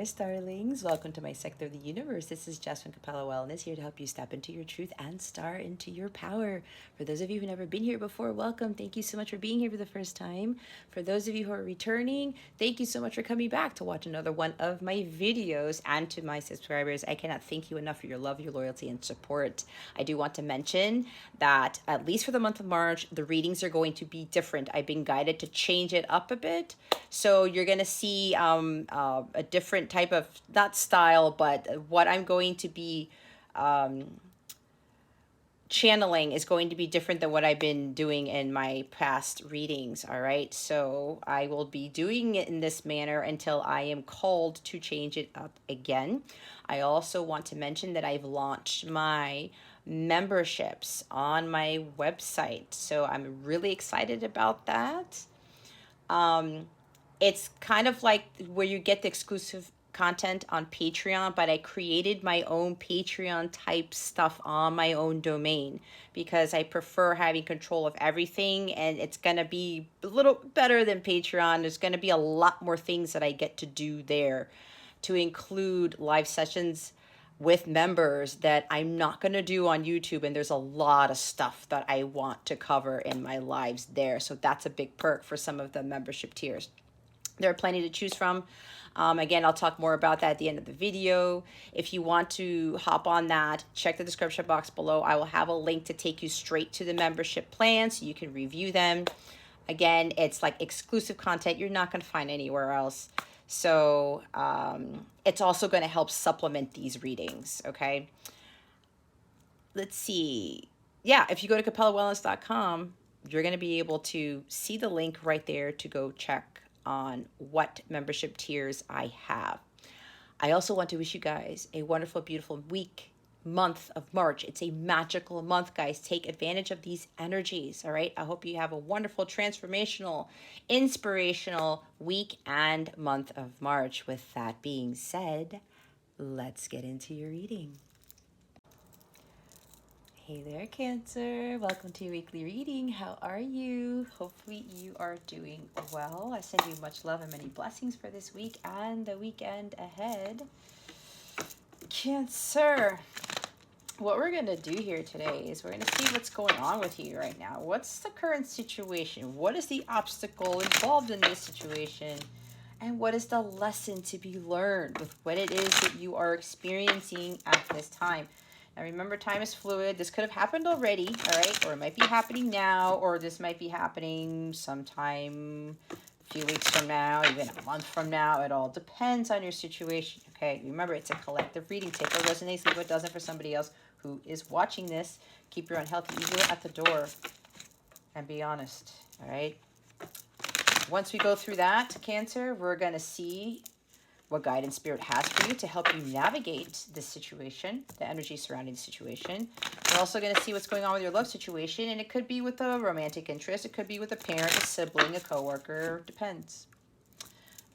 there, starlings. Welcome to my sector of the universe. This is Jess from Capella Wellness, here to help you step into your truth and star into your power. For those of you who've never been here before, welcome. Thank you so much for being here for the first time. For those of you who are returning, thank you so much for coming back to watch another one of my videos. And to my subscribers, I cannot thank you enough for your love, your loyalty, and support. I do want to mention that at least for the month of March, the readings are going to be different. I've been guided to change it up a bit. So you're going to see a different type of, not style, but what I'm going to be channeling is going to be different than what I've been doing in my past readings. All right. So I will be doing it in this manner until I am called to change it up again. I also want to mention that I've launched my memberships on my website. So I'm really excited about that. It's kind of like where you get the exclusive content on Patreon, but I created my own Patreon type stuff on my own domain because I prefer having control of everything, and it's going to be a little better than Patreon. There's going to be a lot more things that I get to do there, to include live sessions with members that I'm not going to do on YouTube. And there's a lot of stuff that I want to cover in my lives there. So that's a big perk for some of the membership tiers. There are plenty to choose from. Again, I'll talk more about that at the end of the video. If you want to hop on that, check the description box below. I will have a link to take you straight to the membership plan so you can review them. Again, it's like exclusive content you're not going to find anywhere else. So it's also going to help supplement these readings, okay? Let's see. Yeah, if you go to capellawellness.com, you're going to be able to see the link right there to go check on what membership tiers I have. I also want to wish you guys a wonderful, beautiful month of March. It's a magical month, guys. Take advantage of these energies, all right? I hope you have a wonderful, transformational, inspirational week and month of March. With that being said, let's get into your reading. Hey there, Cancer. Welcome to your weekly reading. How are you? Hopefully you are doing well. I send you much love and many blessings for this week and the weekend ahead. Cancer. What we're going to do here today is we're going to see what's going on with you right now. What's the current situation? What is the obstacle involved in this situation? And what is the lesson to be learned with what it is that you are experiencing at this time? Now remember, time is fluid. This could have happened already, all right? Or it might be happening now, or this might be happening sometime a few weeks from now, even a month from now. It all depends on your situation, okay? Remember, it's a collective reading. Take what resonates, leave what doesn't for somebody else who is watching this. Keep your unhealthy ego at the door and be honest, all right? Once we go through that, Cancer, we're going to see what guidance spirit has for you to help you navigate this situation, the energy surrounding the situation. We're also going to see what's going on with your love situation, and it could be with a romantic interest. It could be with a parent, a sibling, a coworker. Depends.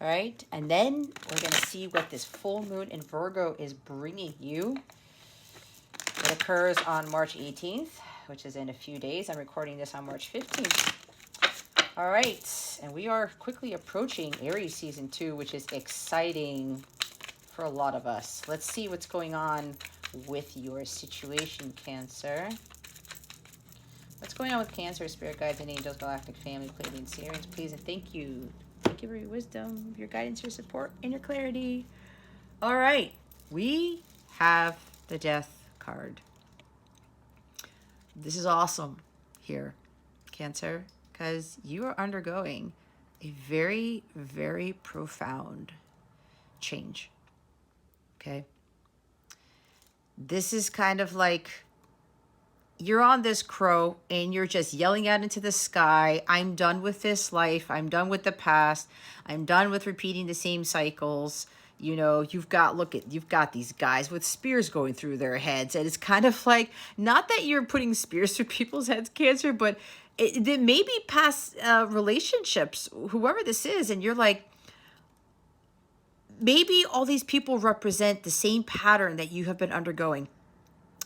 All right, and then we're going to see what this full moon in Virgo is bringing you. It occurs on March 18th, which is in a few days. I'm recording this on March 15th. All right, and we are quickly approaching Aries season 2, which is exciting for a lot of us. Let's see what's going on with your situation, Cancer. What's going on with Cancer, spirit guides and angels, galactic family, Pleiadian Sirians? Please and thank you. Thank you for your wisdom, your guidance, your support, and your clarity. All right, we have the Death card. This is awesome here, Cancer, because you are undergoing a very, very profound change, okay? This is kind of like you're on this crow and you're just yelling out into the sky, I'm done with this life, I'm done with the past, I'm done with repeating the same cycles. You know, you've got these guys with spears going through their heads, and it's kind of like, not that you're putting spears through people's heads, Cancer, but it may be past relationships, whoever this is, and you're like, maybe all these people represent the same pattern that you have been undergoing.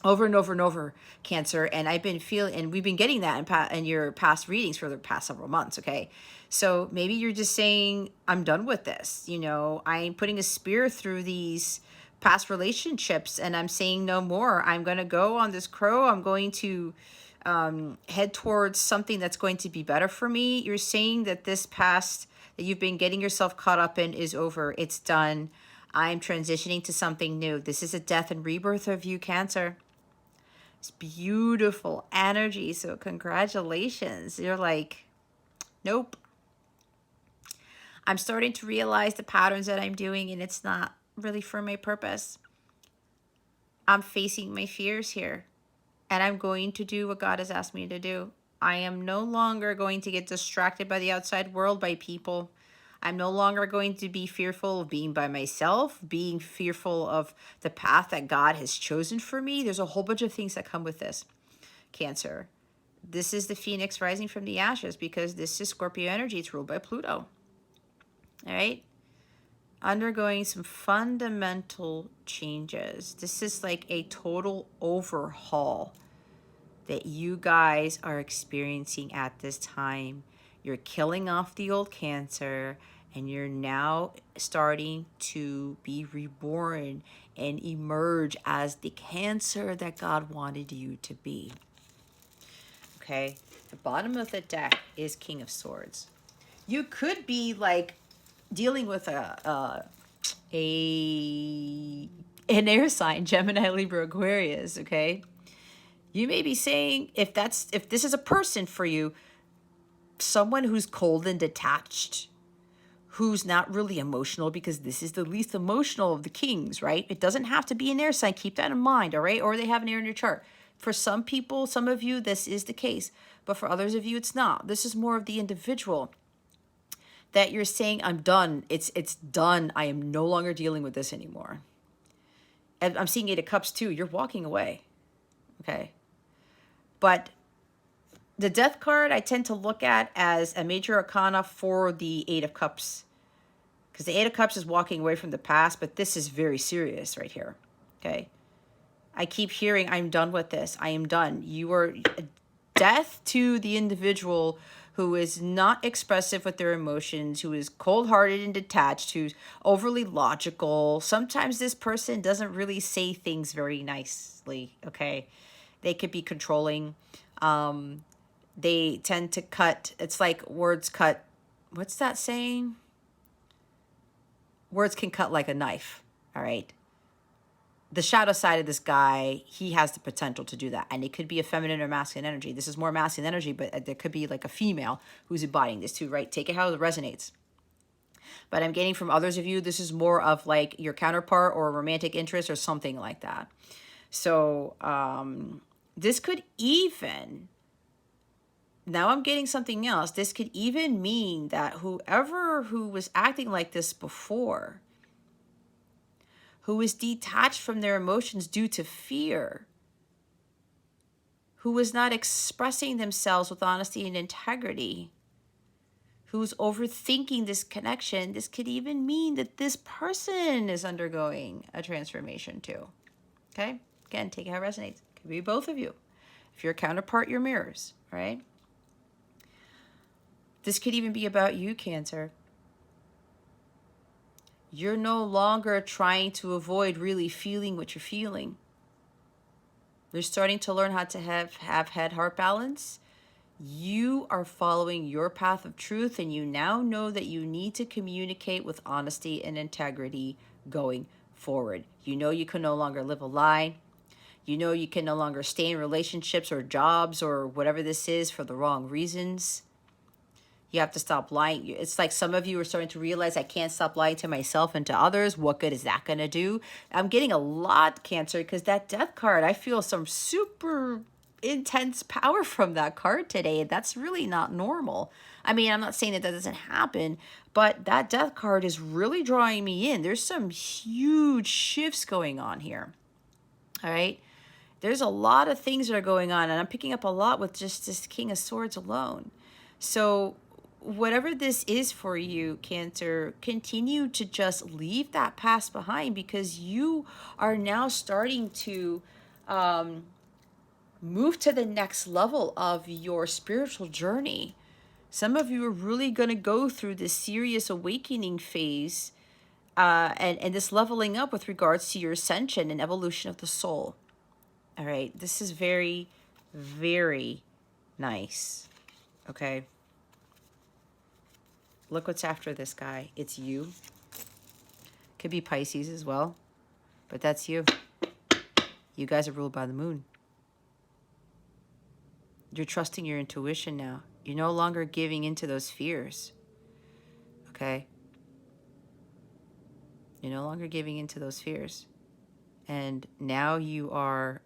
over and over and over, Cancer. And I've been feeling, and we've been getting that in your past readings for the past several months. Okay. So maybe you're just saying, I'm done with this. You know, I'm putting a spear through these past relationships and I'm saying no more. I'm going to go on this crow. I'm going to head towards something that's going to be better for me. You're saying that this past that you've been getting yourself caught up in is over. It's done. I'm transitioning to something new. This is a death and rebirth of you, Cancer. It's beautiful energy. So congratulations. You're like, nope. I'm starting to realize the patterns that I'm doing and it's not really for my purpose. I'm facing my fears here and I'm going to do what God has asked me to do. I am no longer going to get distracted by the outside world, by people. I'm no longer going to be fearful of being by myself, being fearful of the path that God has chosen for me. There's a whole bunch of things that come with this, Cancer. This is the phoenix rising from the ashes because this is Scorpio energy. It's ruled by Pluto. All right? Undergoing some fundamental changes. This is like a total overhaul that you guys are experiencing at this time. You're killing off the old Cancer and you're now starting to be reborn and emerge as the Cancer that God wanted you to be. Okay, the bottom of the deck is King of Swords. You could be like dealing with an air sign, Gemini, Libra, Aquarius, okay? You may be saying, if this is a person for you, someone who's cold and detached, who's not really emotional, because this is the least emotional of the kings, right? It doesn't have to be an air sign. Keep that in mind, all right? Or they have an air in your chart. For some people, some of you, this is the case. But for others of you, it's not. This is more of the individual that you're saying, I'm done. It's done. I am no longer dealing with this anymore. And I'm seeing 8 of Cups too. You're walking away. Okay. But the Death card I tend to look at as a major arcana for the 8 of Cups. Because the 8 of Cups is walking away from the past, but this is very serious right here. Okay. I keep hearing, I'm done with this. I am done. You are death to the individual who is not expressive with their emotions, who is cold-hearted and detached, who's overly logical. Sometimes this person doesn't really say things very nicely, okay? They could be controlling. They tend to cut, it's like words cut, what's that saying? Words can cut like a knife, all right? The shadow side of this guy, he has the potential to do that. And it could be a feminine or masculine energy. This is more masculine energy, but there could be like a female who's embodying this too, right? Take it how it resonates. But I'm getting from others of you, this is more of like your counterpart or a romantic interest or something like that. So this could even, now I'm getting something else. This could even mean that whoever who was acting like this before, who is detached from their emotions due to fear, who is not expressing themselves with honesty and integrity, who's overthinking this connection, this could even mean that this person is undergoing a transformation too. Okay? Again, take it how it resonates. It could be both of you. If you're a counterpart, you're mirrors, right? This could even be about you, Cancer. You're no longer trying to avoid really feeling what you're feeling. You're starting to learn how to have head-heart balance. You are following your path of truth, and you now know that you need to communicate with honesty and integrity going forward. You know you can no longer live a lie. You know you can no longer stay in relationships or jobs or whatever this is for the wrong reasons. You have to stop lying. It's like some of you are starting to realize, I can't stop lying to myself and to others. What good is that going to do? I'm getting a lot, Cancer, because that Death card, I feel some super intense power from that card today. That's really not normal. I mean, I'm not saying that doesn't happen, but that Death card is really drawing me in. There's some huge shifts going on here. All right? There's a lot of things that are going on, and I'm picking up a lot with just this King of Swords alone. So whatever this is for you, Cancer, continue to just leave that past behind, because you are now starting to move to the next level of your spiritual journey. Some of you are really going to go through this serious awakening phase, and this leveling up with regards to your ascension and evolution of the soul. All right, this is very, very nice. Okay. Look what's after this guy. It's you. Could be Pisces as well, but that's you. You guys are ruled by the moon. You're trusting your intuition now. You're no longer giving into those fears. Okay? You're no longer giving into those fears. And now you are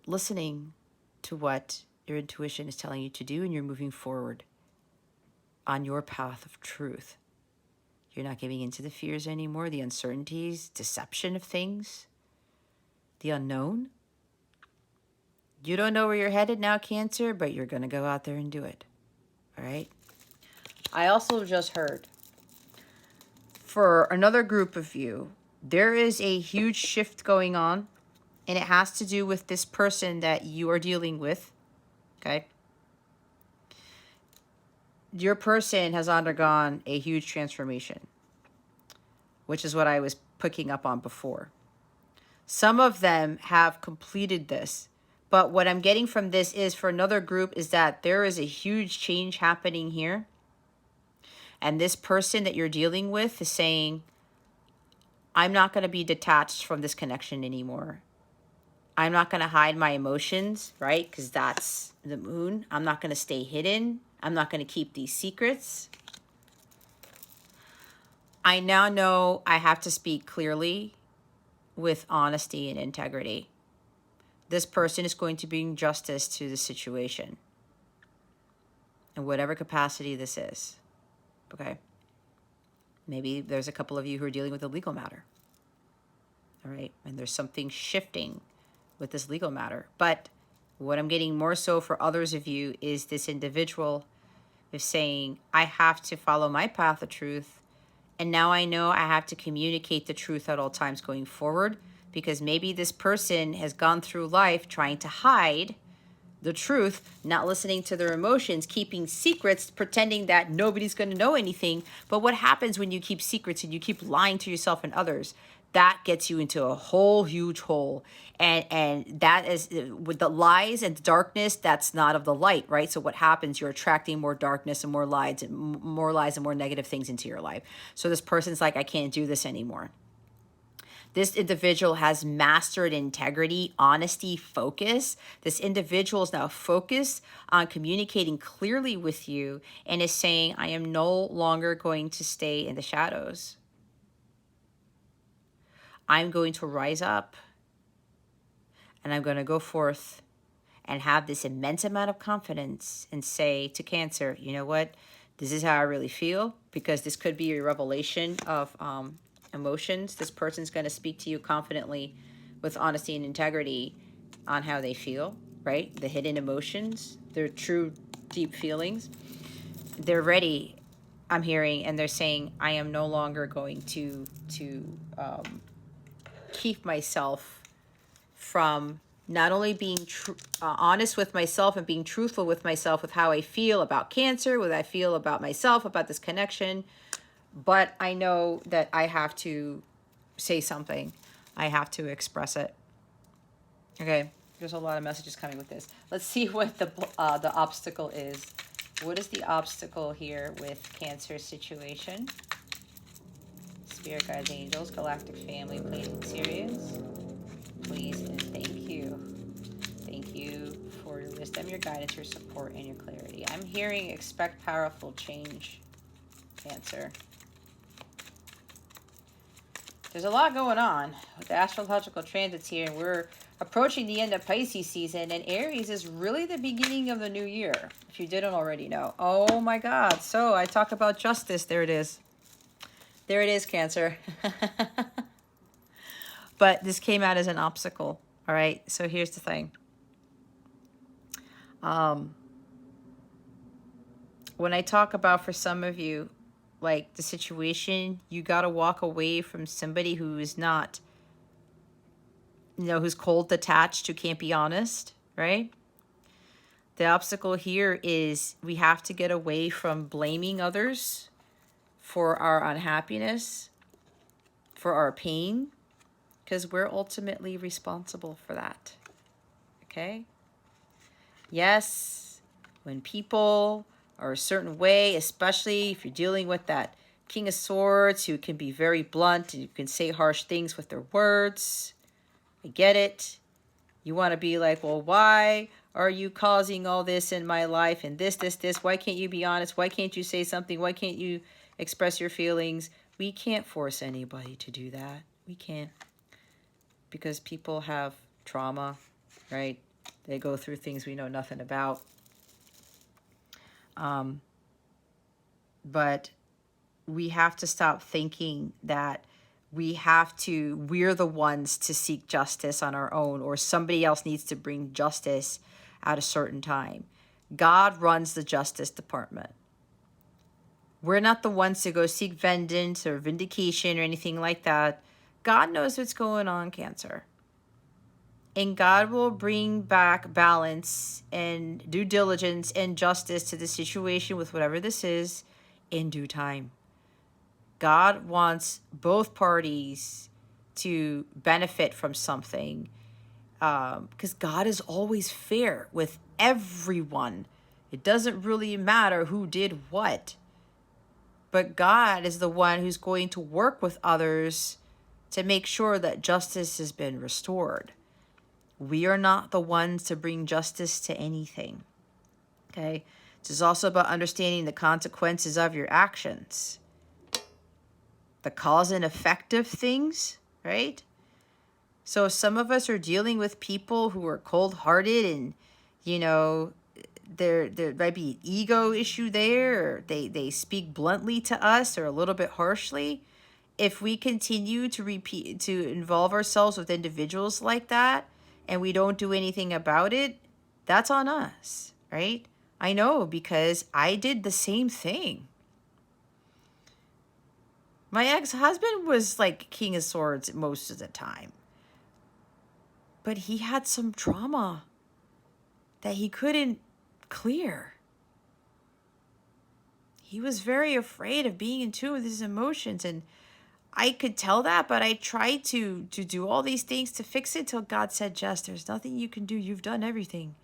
listening to what your intuition is telling you to do, and you're moving forward on your path of truth. You're not giving into the fears anymore, the uncertainties, deception of things, the unknown. You don't know where you're headed now, Cancer, but you're going to go out there and do it. All right? I also just heard, for another group of you, there is a huge shift going on, and it has to do with this person that you are dealing with. Okay? Your person has undergone a huge transformation, which is what I was picking up on before. Some of them have completed this. But what I'm getting from this is, for another group, is that there is a huge change happening here. And this person that you're dealing with is saying, I'm not going to be detached from this connection anymore. I'm not going to hide my emotions, right? Because that's the moon. I'm not going to stay hidden. I'm not going to keep these secrets. I now know I have to speak clearly with honesty and integrity. This person is going to bring justice to the situation in whatever capacity this is. Okay? Maybe there's a couple of you who are dealing with a legal matter. All right? And there's something shifting with this legal matter. But what I'm getting more so for others of you is this individual is saying, I have to follow my path of truth. And now I know I have to communicate the truth at all times going forward, because maybe this person has gone through life trying to hide the truth, not listening to their emotions, keeping secrets, pretending that nobody's going to know anything. But what happens when you keep secrets and you keep lying to yourself and others? That gets you into a whole huge hole. And that is, with the lies and darkness, that's not of the light, right? So what happens? You're attracting more darkness and more lies and more negative things into your life. So this person's like, I can't do this anymore. This individual has mastered integrity, honesty, focus. This individual is now focused on communicating clearly with you and is saying, I am no longer going to stay in the shadows. I'm going to rise up, and I'm going to go forth and have this immense amount of confidence and say to Cancer, you know what? This is how I really feel, because this could be a revelation of emotions. This person's going to speak to you confidently with honesty and integrity on how they feel, right? The hidden emotions, their true deep feelings. They're ready, I'm hearing, and they're saying, I am no longer going to keep myself from not only being honest with myself and being truthful with myself with how I feel about Cancer, what I feel about myself, about this connection, but I know that I have to say something. I have to express it. Okay, there's a lot of messages coming with this. Let's see what the obstacle is. What is the obstacle here with Cancer situation? Spirit guides, angels, galactic family, planet series. Please and thank you. Thank you for your wisdom, your guidance, your support, and your clarity. I'm hearing expect powerful change, Cancer. There's a lot going on with the astrological transits here, and we're approaching the end of Pisces season, and Aries is really the beginning of the new year, if you didn't already know. Oh my God. So I talk about justice. There it is. There it is, Cancer. But this came out as an obstacle. All right. So here's the thing. When I talk about, for some of you, like the situation, you got to walk away from somebody who is not who's cold, detached, who can't be honest, right? The obstacle here is we have to get away from blaming others for our unhappiness, for our pain, because we're ultimately responsible for that. Okay? Yes, when people are a certain way, especially if you're dealing with that King of Swords who can be very blunt and you can say harsh things with their words, I get it. You want to be like, well, why are you causing all this in my life and this? Why can't you be honest? Why can't you say something? Why can't you express your feelings? We can't force anybody to do that. We can't. Because people have trauma, right? They go through things we know nothing about. But we have to stop thinking that we're the ones to seek justice on our own, or somebody else needs to bring justice at a certain time. God runs the Justice Department. We're not the ones to go seek vengeance or vindication or anything like that. God knows what's going on, Cancer. And God will bring back balance and due diligence and justice to the situation with whatever this is in due time. God wants both parties to benefit from something, because God is always fair with everyone. It doesn't really matter who did what, but God is the one who's going to work with others to make sure that justice has been restored. We are not the ones to bring justice to anything. Okay? This is also about understanding the consequences of your actions. The cause and effect of things, right? So some of us are dealing with people who are cold-hearted and, there might be an ego issue there, or they speak bluntly to us or a little bit harshly. If we continue to involve ourselves with individuals like that and we don't do anything about it, that's on us, right? I know, because I did the same thing. My ex-husband was like King of Swords most of the time. But he had some trauma that he couldn't clear. He was very afraid of being in tune with his emotions. And I could tell that, but I tried to do all these things to fix it till God said, Jess, there's nothing you can do. You've done everything.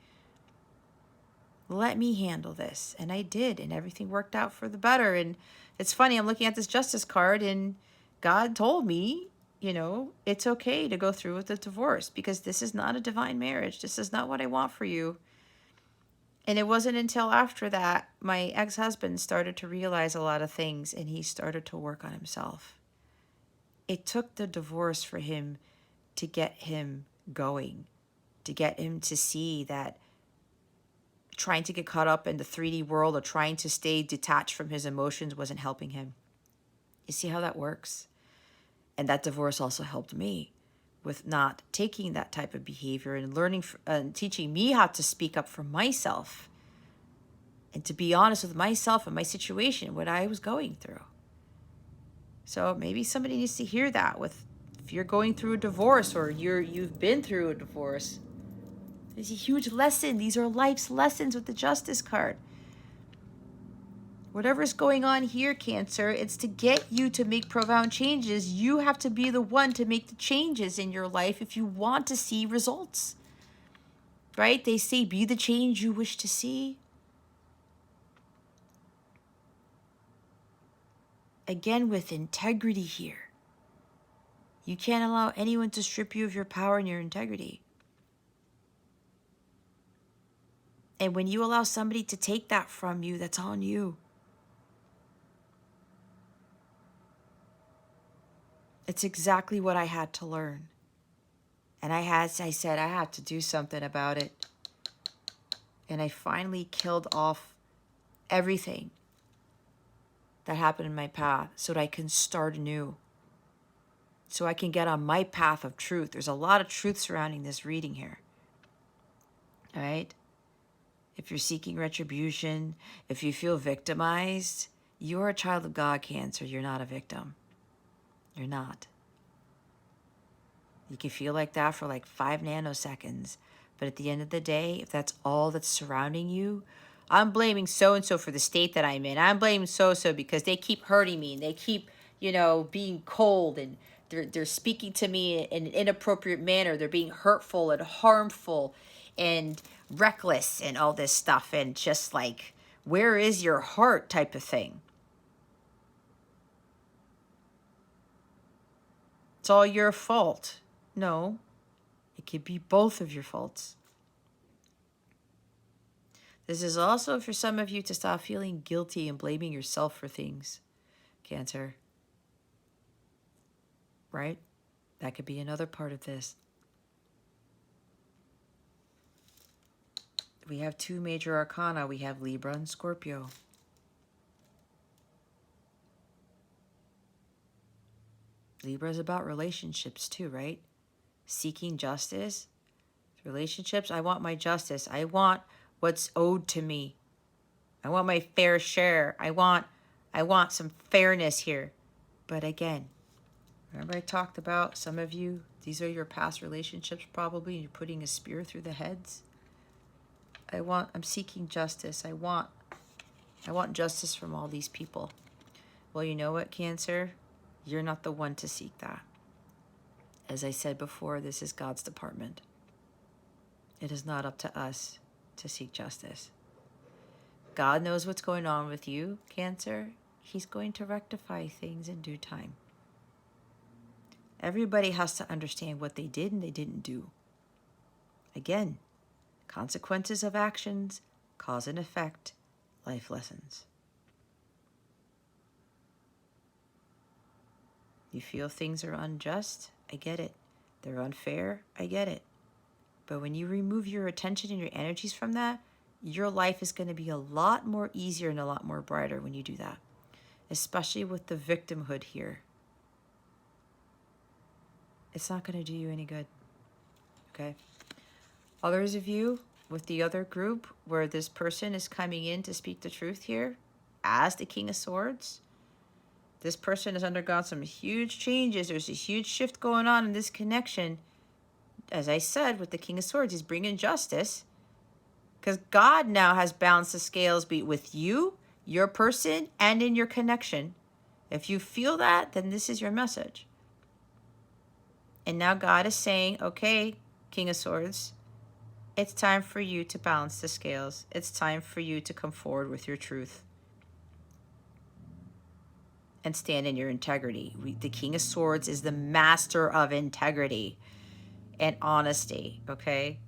Let me handle this. And I did. And everything worked out for the better. And it's funny, I'm looking at this justice card and God told me, it's okay to go through with the divorce because this is not a divine marriage. This is not what I want for you. And it wasn't until after that my ex-husband started to realize a lot of things and he started to work on himself. It took the divorce for him to get him going, to get him to see that trying to get caught up in the 3D world or trying to stay detached from his emotions wasn't helping him. You see how that works? And that divorce also helped me with not taking that type of behavior and learning and teaching me how to speak up for myself and to be honest with myself and my situation, what I was going through. So maybe somebody needs to hear that if you're going through a divorce or you've been through a divorce. There's a huge lesson. These are life's lessons with the Justice card. Whatever's going on here, Cancer, it's to get you to make profound changes. You have to be the one to make the changes in your life if you want to see results. Right? They say, be the change you wish to see. Again, with integrity here. You can't allow anyone to strip you of your power and your integrity. And when you allow somebody to take that from you, that's on you. It's exactly what I had to learn. And I said, I have to do something about it. And I finally killed off everything that happened in my path so that I can start anew. So I can get on my path of truth. There's a lot of truth surrounding this reading here. All right? If you're seeking retribution, if you feel victimized, you're a child of God, Cancer. You're not a victim. You're not. You can feel like that for like 5 nanoseconds. But at the end of the day, if that's all that's surrounding you, I'm blaming so-and-so for the state that I'm in. I'm blaming so-and-so because they keep hurting me and they keep, being cold, and they're speaking to me in an inappropriate manner. They're being hurtful and harmful and reckless and all this stuff. And just like, where is your heart type of thing? It's all your fault. No, it could be both of your faults. This is also for some of you to stop feeling guilty and blaming yourself for things, Cancer. Right? That could be another part of this. We have two major arcana. We have Libra and Scorpio. Libra is about relationships too, right? Seeking justice. Relationships, I want my justice. I want what's owed to me. I want my fair share. I want some fairness here. But again, remember I talked about some of you, these are your past relationships probably, and you're putting a spear through the heads. I'm seeking justice. I want justice from all these people. Well, you know what, Cancer? You're not the one to seek that. As I said before, this is God's department. It is not up to us to seek justice. God knows what's going on with you, Cancer. He's going to rectify things in due time. Everybody has to understand what they did and they didn't do. Again, consequences of actions, cause and effect, life lessons. You feel things are unjust? I get it. They're unfair? I get it. But when you remove your attention and your energies from that, your life is going to be a lot more easier and a lot more brighter when you do that. Especially with the victimhood here. It's not going to do you any good. Okay? Others of you with the other group where this person is coming in to speak the truth here as the King of Swords, this person has undergone some huge changes. There's a huge shift going on in this connection. As I said, with the King of Swords, he's bringing justice because God now has balanced the scales with you, your person, and in your connection. If you feel that, then this is your message. And now God is saying, okay, King of Swords, it's time for you to balance the scales. It's time for you to come forward with your truth and stand in your integrity. The King of Swords is the master of integrity and honesty, okay?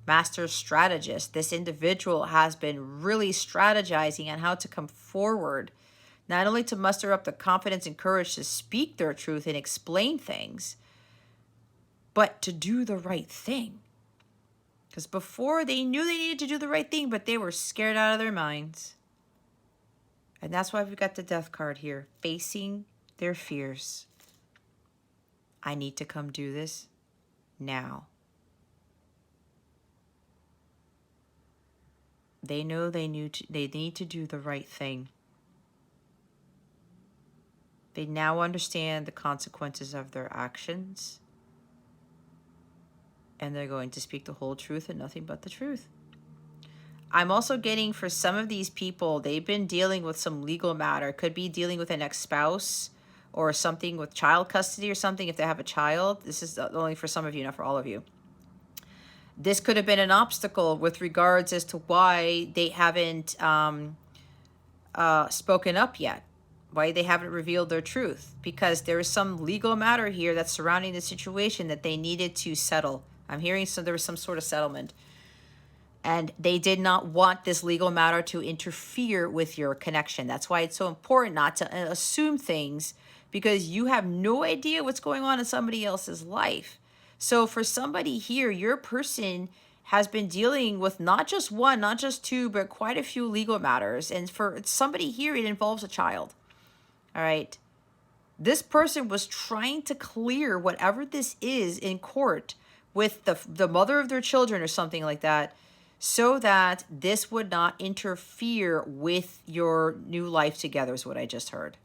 Master strategist. This individual has been really strategizing on how to come forward, not only to muster up the confidence and courage to speak their truth and explain things, but to do the right thing. Because before, they knew they needed to do the right thing, but they were scared out of their minds. And that's why we've got the Death card here, facing their fears. I need to come do this now. They know they need to do the right thing. They now understand the consequences of their actions. And they're going to speak the whole truth and nothing but the truth. I'm also getting, for some of these people, they've been dealing with some legal matter. Could be dealing with an ex-spouse or something with child custody or something if they have a child. This is only for some of you, not for all of you. This could have been an obstacle with regards as to why they haven't spoken up yet, why they haven't revealed their truth, because there is some legal matter here that's surrounding the situation that they needed to settle. I'm hearing there was some sort of settlement, and they did not want this legal matter to interfere with your connection. That's why it's so important not to assume things, because you have no idea what's going on in somebody else's life. So for somebody here, your person has been dealing with not just one, not just two, but quite a few legal matters. And for somebody here, it involves a child. All right. This person was trying to clear whatever this is in court with the mother of their children or something like that, so that this would not interfere with your new life together, is what I just heard.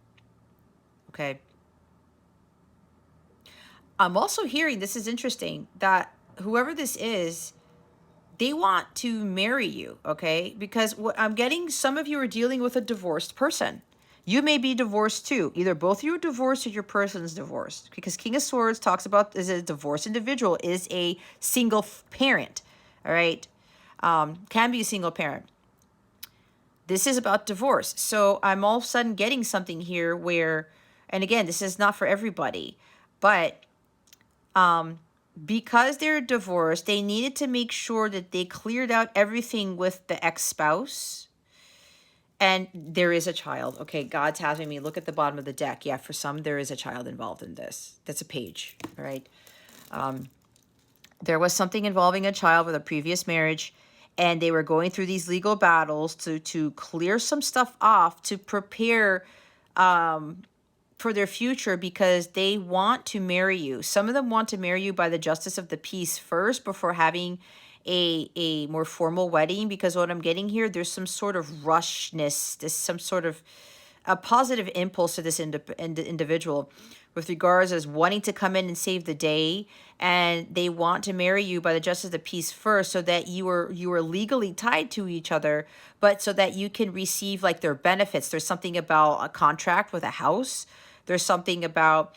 Okay. I'm also hearing, this is interesting, that whoever this is, they want to marry you, okay? Because what I'm getting, some of you are dealing with a divorced person. You may be divorced too. Either both of you are divorced or your person's divorced. Because King of Swords talks about is a divorced individual is a single parent, all right? Can be a single parent. This is about divorce. So I'm all of a sudden getting something here where, and again, this is not for everybody, but because they're divorced, they needed to make sure that they cleared out everything with the ex-spouse. And there is a child. Okay, God's having me look at the bottom of the deck. Yeah, for some, there is a child involved in this. That's a page, all right? There was something involving a child with a previous marriage, and they were going through these legal battles to clear some stuff off to prepare for their future, because they want to marry you. Some of them want to marry you by the justice of the peace first before having a more formal wedding, because what I'm getting here, there's some sort of rushness, there's some sort of a positive impulse to this individual with regards as wanting to come in and save the day, and they want to marry you by the justice of the peace first, so that you are legally tied to each other, but so that you can receive like their benefits. There's something about a contract with a house. There's something about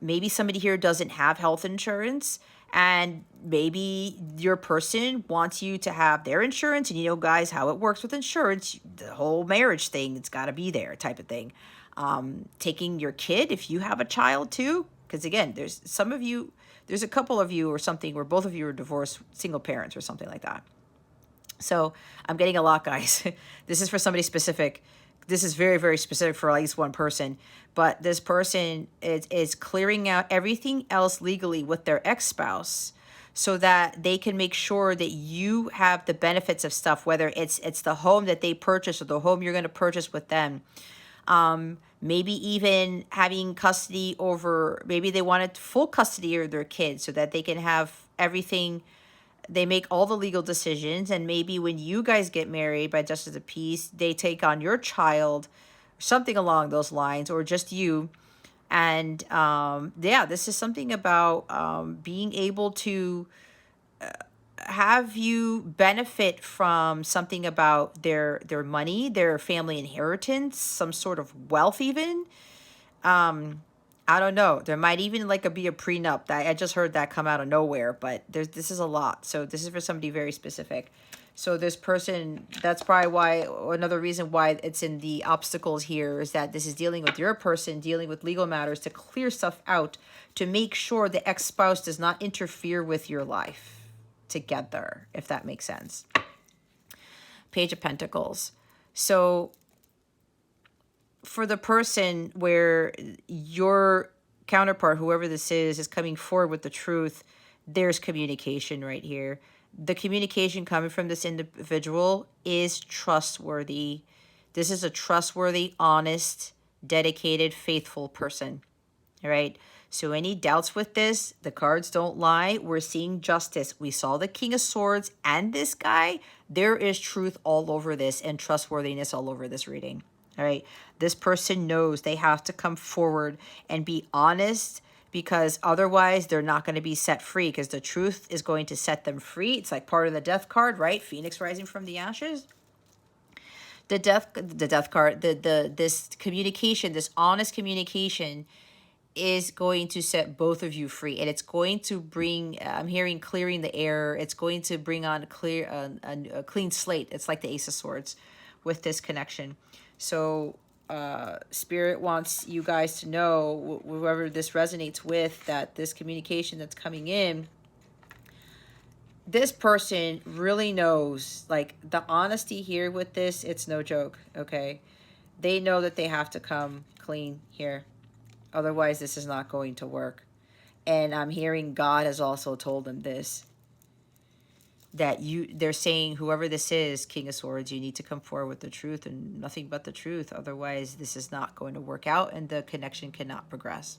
maybe somebody here doesn't have health insurance, and maybe your person wants you to have their insurance. And you know, guys, how it works with insurance, the whole marriage thing, it's got to be there type of thing. Taking your kid, if you have a child too, because again, there's some of you, there's a couple of you or something where both of you are divorced single parents or something like that. So I'm getting a lot, guys. This is for somebody specific. This is very, very specific for at least one person. But this person is clearing out everything else legally with their ex-spouse, so that they can make sure that you have the benefits of stuff, whether it's the home that they purchase or the home you're going to purchase with them. Maybe even having custody over, maybe they wanted full custody of their kids so that they can have everything. They make all the legal decisions, and maybe when you guys get married by justice of peace, they take on your child, something along those lines, or just you. And yeah, this is something about being able to have you benefit from something about their money, their family inheritance, some sort of wealth even. I don't know. There might even be a prenup. That I just heard that come out of nowhere, but this is a lot. So this is for somebody very specific. So this person, that's probably why, another reason why it's in the obstacles here, is that this is dealing with your person, dealing with legal matters to clear stuff out, to make sure the ex-spouse does not interfere with your life together, if that makes sense. Page of Pentacles. So for the person where your counterpart, whoever this is coming forward with the truth, there's communication right here. The communication coming from this individual is trustworthy. This is a trustworthy, honest, dedicated, faithful person. All right. So any doubts with this, the cards don't lie. We're seeing justice. We saw the King of Swords and this guy. There is truth all over this and trustworthiness all over this reading. All right. This person knows they have to come forward and be honest, because otherwise they're not going to be set free, because the truth is going to set them free. It's like part of the death card, right? Phoenix rising from the ashes. The death card, this communication, this honest communication is going to set both of you free, and it's going to bring, I'm hearing clearing the air. It's going to bring on a clean slate. It's like the Ace of Swords with this connection. So Spirit wants you guys to know, whoever this resonates with, that this communication that's coming in, this person really knows, like, the honesty here with this, it's no joke, okay? They know that they have to come clean here. Otherwise, this is not going to work. And I'm hearing God has also told them this, that they're saying, whoever this is, King of Swords, you need to come forward with the truth and nothing but the truth. Otherwise, this is not going to work out and the connection cannot progress.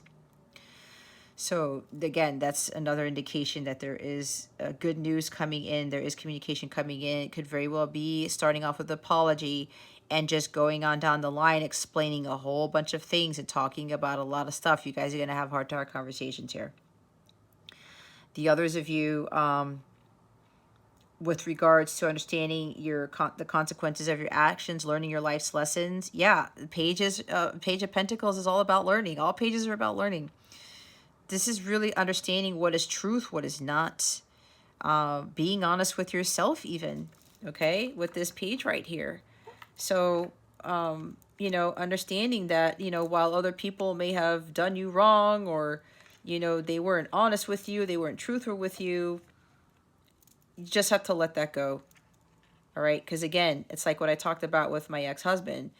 So again, that's another indication that there is good news coming in. There is communication coming in. It could very well be starting off with apology and just going on down the line, explaining a whole bunch of things and talking about a lot of stuff. You guys are going to have heart-to-heart conversations here. The others of you, with regards to understanding the consequences of your actions, learning your life's lessons. Yeah, Page of Pentacles is all about learning. All pages are about learning. This is really understanding what is truth, what is not. Being honest with yourself even, okay, with this page right here. So, you know, understanding that, you know, while other people may have done you wrong, or, you know, they weren't honest with you, they weren't truthful with you, you just have to let that go. All right. Because again, it's like what I talked about with my ex-husband.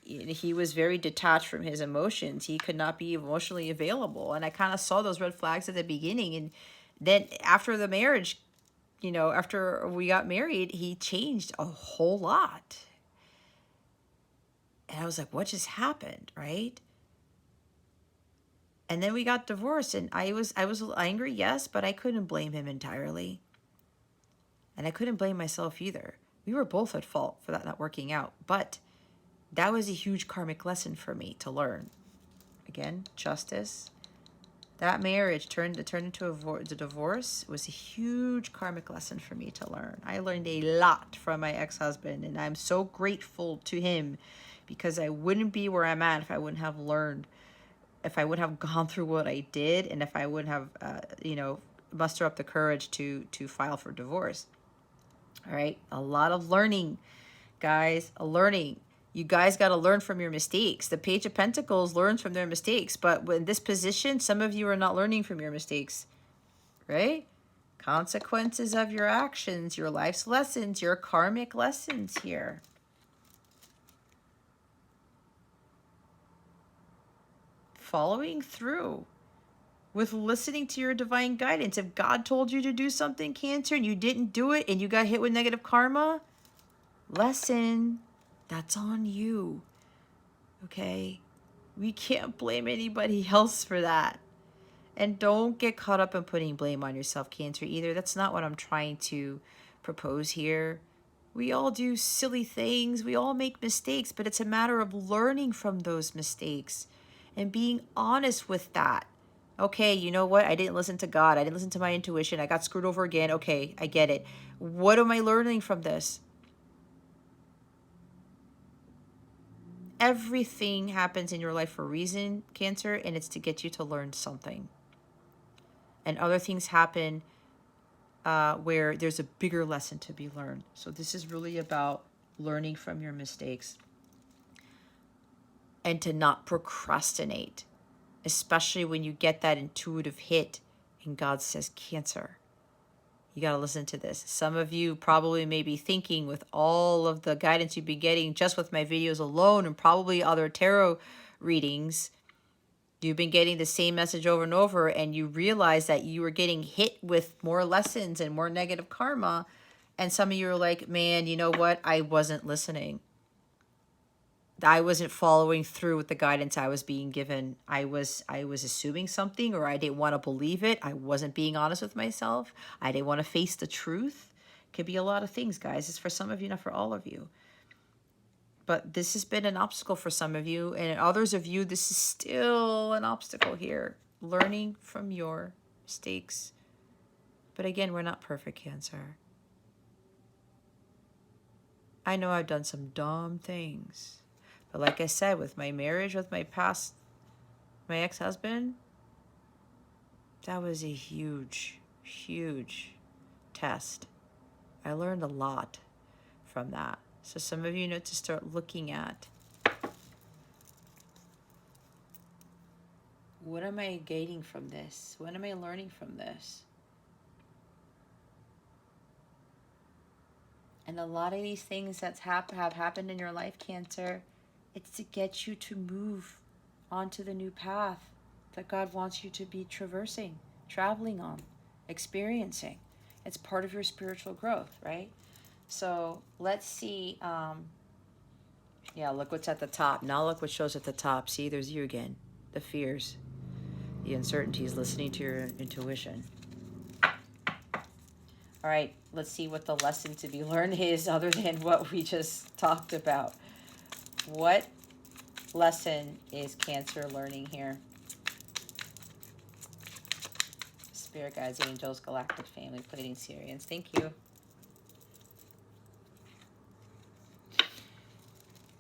He was very detached from his emotions. He could not be emotionally available. And I kind of saw those red flags at the beginning. And then after the marriage, you know, after we got married, he changed a whole lot. And I was like, what just happened? Right. And then we got divorced, and I was angry, yes, but I couldn't blame him entirely. And I couldn't blame myself either. We were both at fault for that not working out. But that was a huge karmic lesson for me to learn. Again, justice. That marriage turned into the divorce was a huge karmic lesson for me to learn. I learned a lot from my ex-husband, and I'm so grateful to him, because I wouldn't be where I'm at if I wouldn't have learned, if I would have gone through what I did, and if I wouldn't have, you know, muster up the courage to file for divorce. All right, a lot of learning, guys, learning. You guys got to learn from your mistakes. The Page of Pentacles learns from their mistakes, but in this position, some of you are not learning from your mistakes, right? Consequences of your actions, your life's lessons, your karmic lessons here. Following through with listening to your divine guidance. If God told you to do something, Cancer, and you didn't do it and you got hit with negative karma, lesson, that's on you. Okay? We can't blame anybody else for that. And don't get caught up in putting blame on yourself, Cancer, either. That's not what I'm trying to propose here. We all do silly things. We all make mistakes, but it's a matter of learning from those mistakes and being honest with that. Okay, you know what? I didn't listen to God. I didn't listen to my intuition. I got screwed over again. Okay, I get it. What am I learning from this? Everything happens in your life for a reason, Cancer, and it's to get you to learn something. And other things happen where there's a bigger lesson to be learned. So this is really about learning from your mistakes and to not procrastinate, especially when you get that intuitive hit and God says, Cancer, you got to listen to this. Some of you probably may be thinking, with all of the guidance you've been getting just with my videos alone and probably other tarot readings, you've been getting the same message over and over, and you realize that you were getting hit with more lessons and more negative karma. And some of you are like, man, you know what? I wasn't listening. I wasn't following through with the guidance I was being given. I was assuming something, or I didn't want to believe it. I wasn't being honest with myself. I didn't want to face the truth. It could be a lot of things, guys. It's for some of you, not for all of you. But this has been an obstacle for some of you, and others of you, this is still an obstacle here. Learning from your mistakes. But again, we're not perfect, Cancer. I know I've done some dumb things. But like I said, with my marriage, with my ex-husband, that was a huge, huge test. I learned a lot from that. So some of you need to start looking at, what am I gaining from this? What am I learning from this? And a lot of these things that have happened in your life, Cancer, it's to get you to move onto the new path that God wants you to be traveling on, experiencing. It's part of your spiritual growth, right? So let's see. Yeah, look what's at the top. Now look what shows at the top. See, there's you again. The fears, the uncertainties, listening to your intuition. All right, let's see what the lesson to be learned is other than what we just talked about. What lesson is Cancer learning here? Spirit guides, angels, galactic family, Pleiadian Sirians. Thank you.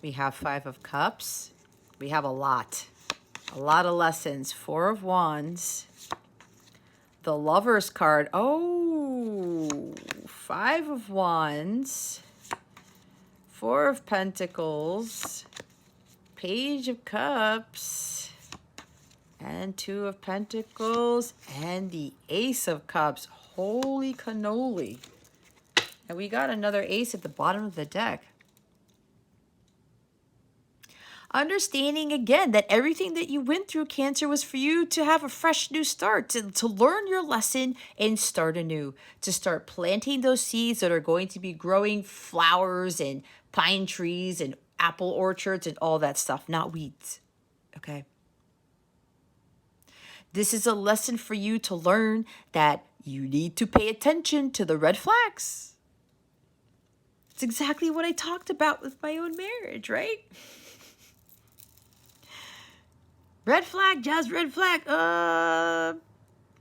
We have 5 of Cups. We have a lot of lessons. 4 of Wands. The Lover's card. Oh, 5 of Wands. 4 of Pentacles. Page of Cups. And 2 of Pentacles. And the Ace of Cups. Holy cannoli. And we got another ace at the bottom of the deck. Understanding again that everything that you went through, Cancer, was for you to have a fresh new start, to learn your lesson and start anew, to start planting those seeds that are going to be growing flowers and pine trees and apple orchards and all that stuff, not weeds. Okay? This is a lesson for you to learn that you need to pay attention to the red flags. It's exactly what I talked about with my own marriage, right? Red flag, Jazz, red flag. No,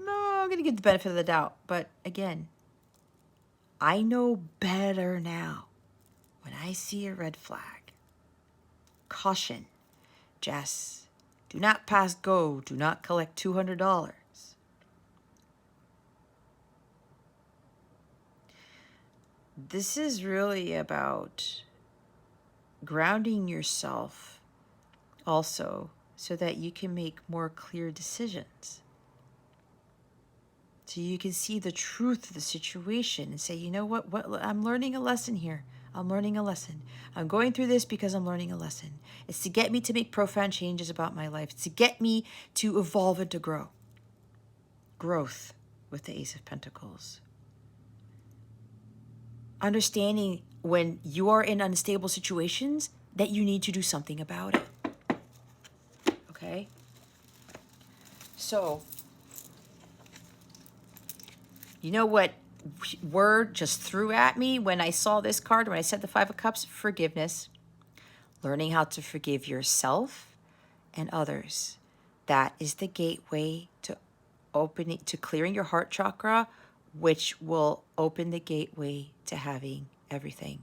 I'm going to give the benefit of the doubt. But again, I know better now. When I see a red flag, caution, Jess, do not pass go. Do not collect $200. This is really about grounding yourself also, so that you can make more clear decisions. So you can see the truth of the situation and say, you know what, I'm learning a lesson here. I'm learning a lesson. I'm going through this because I'm learning a lesson. It's to get me to make profound changes about my life. It's to get me to evolve and to grow. Growth with the Ace of Pentacles. Understanding when you are in unstable situations that you need to do something about it. Okay? So, you know what word just threw at me when I saw this card, when I said the 5 of Cups? Forgiveness. Learning how to forgive yourself and others. That is the gateway to opening, to clearing your heart chakra, which will open the gateway to having everything.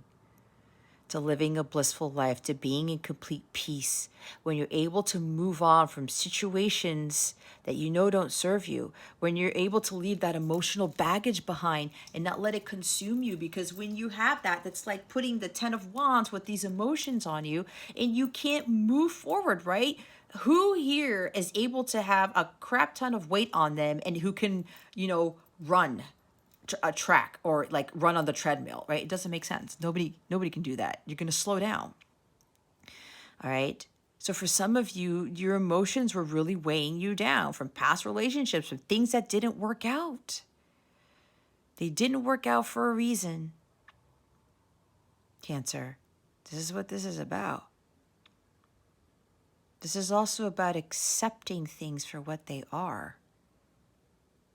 To living a blissful life, to being in complete peace. When you're able to move on from situations that you know don't serve you, when you're able to leave that emotional baggage behind and not let it consume you, because when you have that, that's like putting the 10 of Wands with these emotions on you and you can't move forward, right? Who here is able to have a crap ton of weight on them and who can, run a track or like run on the treadmill, right? It doesn't make sense. Nobody can do that. You're going to slow down. All right. So for some of you, your emotions were really weighing you down from past relationships, from things that didn't work out. They didn't work out for a reason. Cancer, this is what this is about. This is also about accepting things for what they are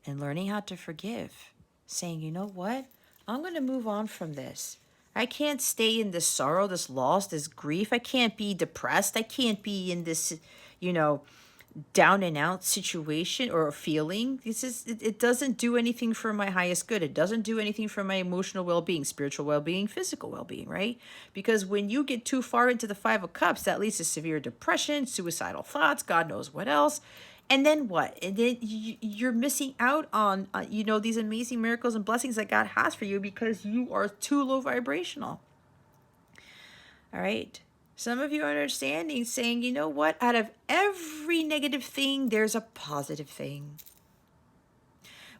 and learning how to forgive. Saying, you know what? I'm going to move on from this. I can't stay in this sorrow, this loss, this grief. I can't be depressed. I can't be in this, down and out situation or feeling. It doesn't do anything for my highest good. It doesn't do anything for my emotional well-being, spiritual well-being, physical well-being, right? Because when you get too far into the 5 of Cups, that leads to severe depression, suicidal thoughts, God knows what else. And then what? And then you're missing out on, these amazing miracles and blessings that God has for you because you are too low vibrational. All right. Some of you are understanding, saying, you know what? Out of every negative thing, there's a positive thing.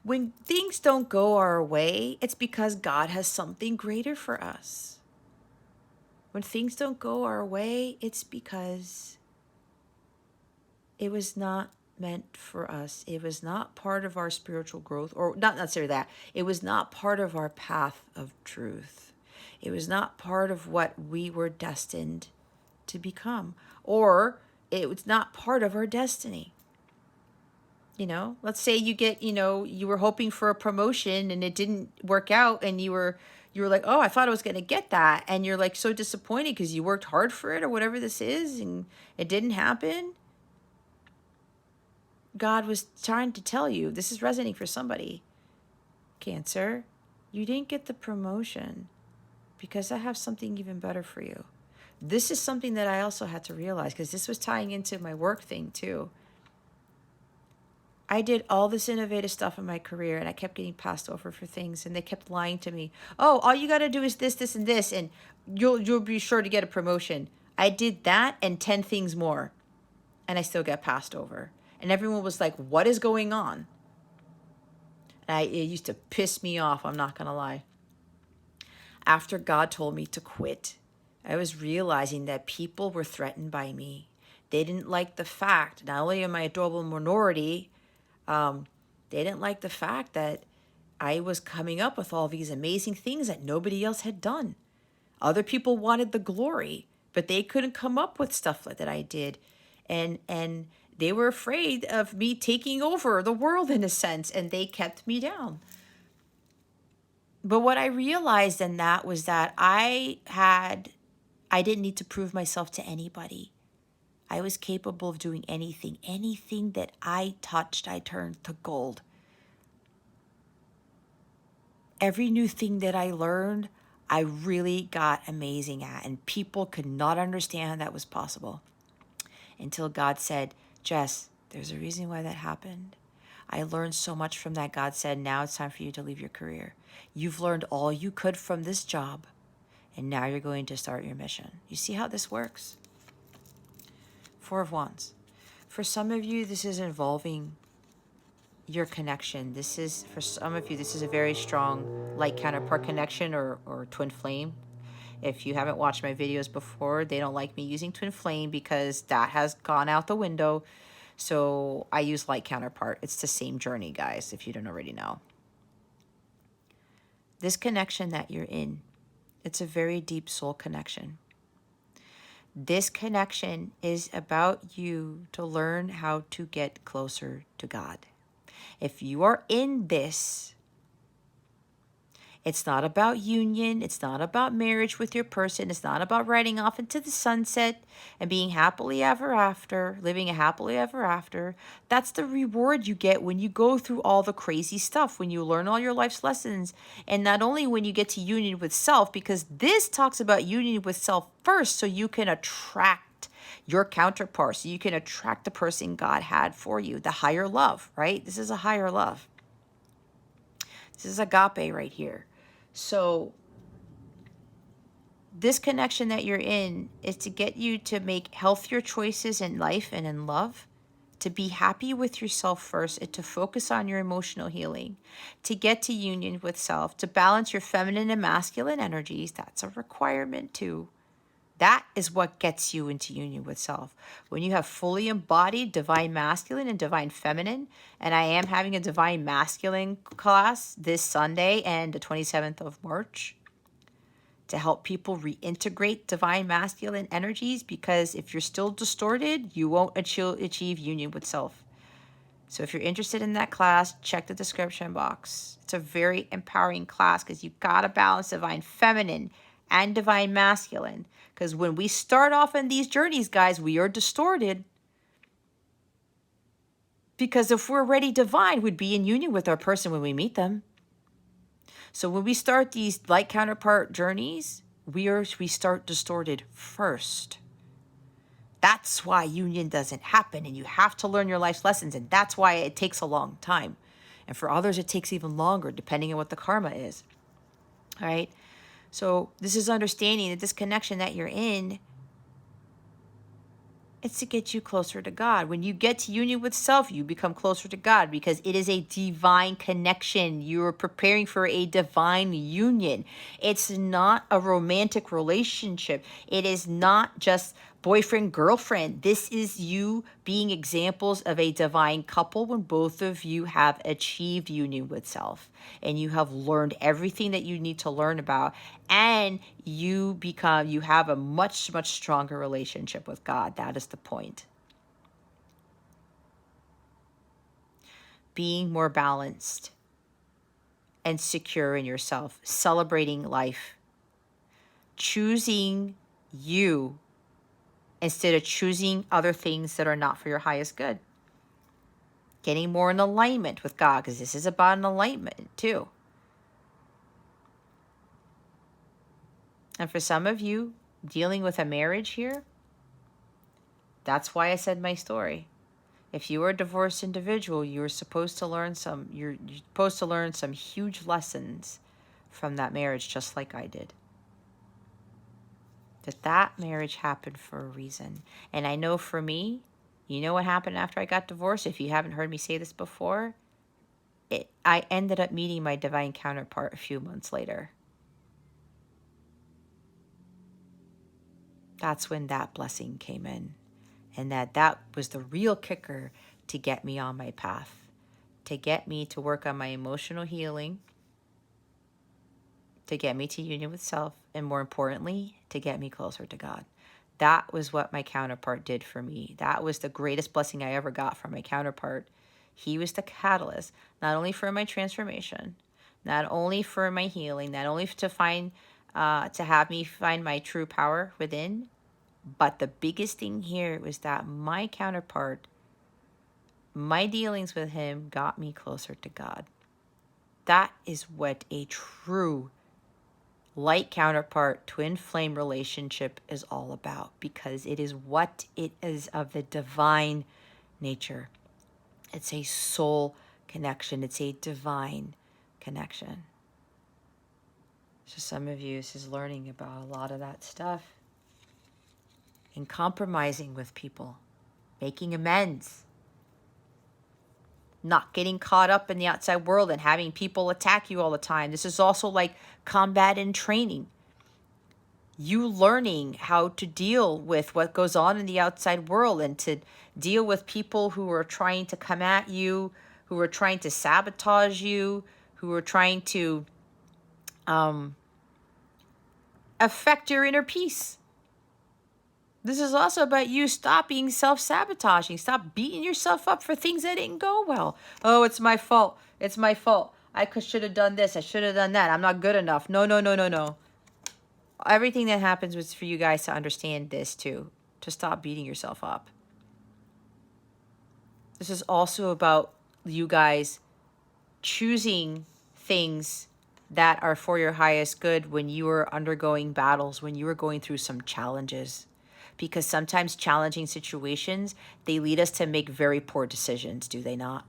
When things don't go our way, it's because God has something greater for us. When things don't go our way, it's because it was not meant for us. It was not part of our spiritual growth, or not necessarily that. It was not part of our path of truth. It was not part of what we were destined to become, or it was not part of our destiny. Let's say you get, you were hoping for a promotion and it didn't work out, and you were like, oh, I thought I was going to get that. And you're like so disappointed because you worked hard for it or whatever this is, and it didn't happen. God was trying to tell you, this is resonating for somebody. Cancer, you didn't get the promotion because I have something even better for you. This is something that I also had to realize, because this was tying into my work thing too. I did all this innovative stuff in my career, and I kept getting passed over for things, and they kept lying to me. Oh, all you got to do is this, this, and this, and you'll be sure to get a promotion. I did that and 10 things more, and I still got passed over. And everyone was like, what is going on? And it used to piss me off, I'm not going to lie. After God told me to quit, I was realizing that people were threatened by me. They didn't like the fact, not only am I a adorable minority, they didn't like the fact that I was coming up with all these amazing things that nobody else had done. Other people wanted the glory, but they couldn't come up with stuff like that I did. And they were afraid of me taking over the world in a sense, and they kept me down. But what I realized in that was that I didn't need to prove myself to anybody. I was capable of doing anything. Anything that I touched, I turned to gold. Every new thing that I learned, I really got amazing at. And people could not understand how that was possible. Until God said, Jess, there's a reason why that happened. I learned so much from that. God said, now it's time for you to leave your career. You've learned all you could from this job, and now you're going to start your mission. You see how this works? Four of Wands. For some of you, this is involving your connection. This is, for some of you, this is a very strong light counterpart connection or twin flame. If you haven't watched my videos before, they don't like me using twin flame because that has gone out the window. So I use light counterpart. It's the same journey, guys, if you don't already know. This connection that you're in, it's a very deep soul connection. This connection is about you to learn how to get closer to God. If you are in this, it's not about union. It's not about marriage with your person. It's not about riding off into the sunset and being happily ever after, living a happily ever after. That's the reward you get when you go through all the crazy stuff, when you learn all your life's lessons. And not only when you get to union with self, because this talks about union with self first, so you can attract your counterpart, so you can attract the person God had for you, the higher love, right? This is a higher love. This is agape right here. So this connection that you're in is to get you to make healthier choices in life and in love, to be happy with yourself first, and to focus on your emotional healing, to get to union with self, to balance your feminine and masculine energies. That's a requirement too. That is what gets you into union with self. When you have fully embodied divine masculine and divine feminine, and I am having a divine masculine class this Sunday and the 27th of March to help people reintegrate divine masculine energies, because if you're still distorted, you won't achieve union with self. So if you're interested in that class, check the description box. It's a very empowering class because you've got to balance divine feminine and divine masculine. Because when we start off in these journeys, guys, we are distorted. Because if we're already divine, we'd be in union with our person when we meet them. So when we start these light counterpart journeys, we start distorted first. That's why union doesn't happen, and you have to learn your life's lessons, and that's why it takes a long time. And for others, it takes even longer, depending on what the karma is. All right? So this is understanding that this connection that you're in, it's to get you closer to God. When you get to union with self, you become closer to God because it is a divine connection. You are preparing for a divine union. It's not a romantic relationship. It is not just boyfriend, girlfriend. This is you being examples of a divine couple when both of you have achieved union with self and you have learned everything that you need to learn about, and you have a much, much stronger relationship with God. That is the point. being more balanced and secure in yourself, celebrating life, choosing you instead of choosing other things that are not for your highest good. Getting more in alignment with God, because this is about an alignment too. And for some of you dealing with a marriage here, that's why I said my story. If you are a divorced individual, you're supposed to learn you're supposed to learn some huge lessons from that marriage, just like I did. That marriage happened for a reason. And I know for me, you know what happened after I got divorced? If you haven't heard me say this before, I ended up meeting my divine counterpart a few months later. That's when that blessing came in. And that was the real kicker to get me on my path, to get me to work on my emotional healing, to get me to union with self, and more importantly, to get me closer to God. That was what my counterpart did for me. That was the greatest blessing I ever got from my counterpart. He was the catalyst, not only for my transformation, not only for my healing, not only to have me find my true power within, but the biggest thing here was that my counterpart, my dealings with him got me closer to God. That is what a true light counterpart twin flame relationship is all about, because it is what it is of the divine nature. It's a soul connection. It's a divine connection. So some of you, this is learning about a lot of that stuff and compromising with people, making amends, not getting caught up in the outside world and having people attack you all the time. This is also like combat and training. You learning how to deal with what goes on in the outside world and to deal with people who are trying to come at you, who are trying to sabotage you, who are trying to affect your inner peace. This is also about you stopping self-sabotaging. Stop beating yourself up for things that didn't go well. Oh, it's my fault. It's my fault. I should have done this. I should have done that. I'm not good enough. No, no, no, no, no. Everything that happens was for you guys to understand this too. To stop beating yourself up. This is also about you guys choosing things that are for your highest good when you are undergoing battles, when you are going through some challenges. Because sometimes challenging situations, they lead us to make very poor decisions, do they not?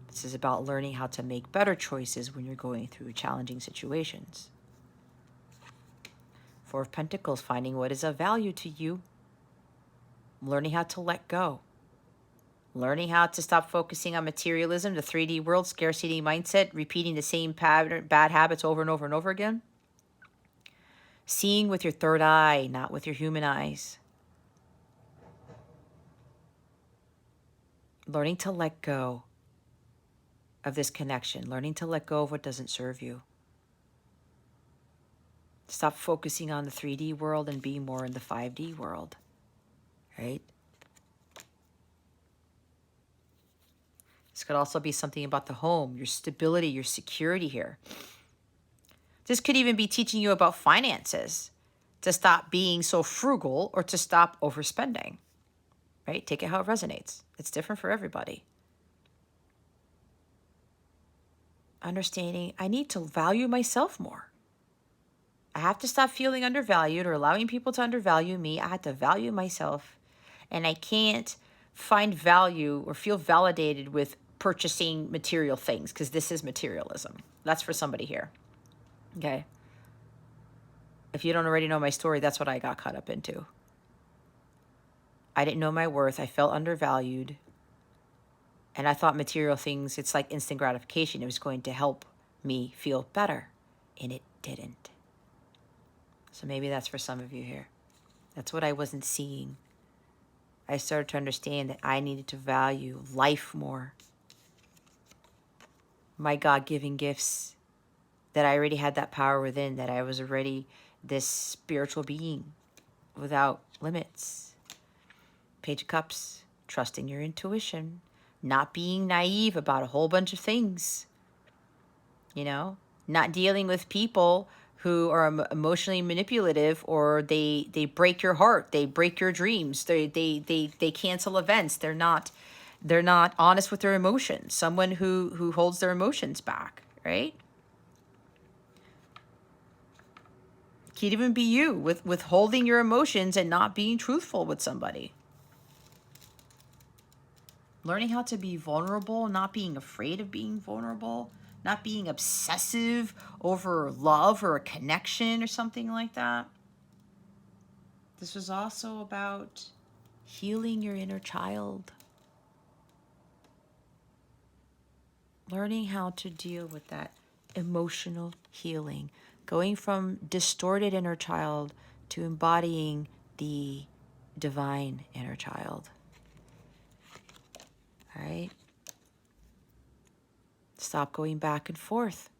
This is about learning how to make better choices when you're going through challenging situations. Four of Pentacles, finding what is of value to you. Learning how to let go. Learning how to stop focusing on materialism, the 3D world, scarcity mindset, repeating the same pattern, bad habits over and over and over again. Seeing with your third eye, not with your human eyes. Learning to let go of this connection. Learning to let go of what doesn't serve you. Stop focusing on the 3D world and be more in the 5D world. Right? This could also be something about the home, your stability, your security here. This could even be teaching you about finances, to stop being so frugal or to stop overspending, right? Take it how it resonates. It's different for everybody. Understanding I need to value myself more. I have to stop feeling undervalued or allowing people to undervalue me. I have to value myself, and I can't find value or feel validated with purchasing material things, because this is materialism. That's for somebody here. Okay. If you don't already know my story, that's what I got caught up into. I didn't know my worth. I felt undervalued. And I thought material things, it's like instant gratification. It was going to help me feel better. And it didn't. So maybe that's for some of you here. That's what I wasn't seeing. I started to understand that I needed to value life more. My God-given gifts, that I already had that power within, that I was already this spiritual being without limits. Page of Cups, trusting your intuition, not being naive about a whole bunch of things, you know, not dealing with people who are emotionally manipulative, or they break your heart, they break your dreams, they cancel events, they're not honest with their emotions, someone who holds their emotions back, right? Could even be you with withholding your emotions and not being truthful with somebody. Learning how to be vulnerable, not being afraid of being vulnerable, not being obsessive over love or a connection or something like that. This was also about healing your inner child. Learning how to deal with that emotional healing. Going from distorted inner child to embodying the divine inner child. All right? Stop going back and forth.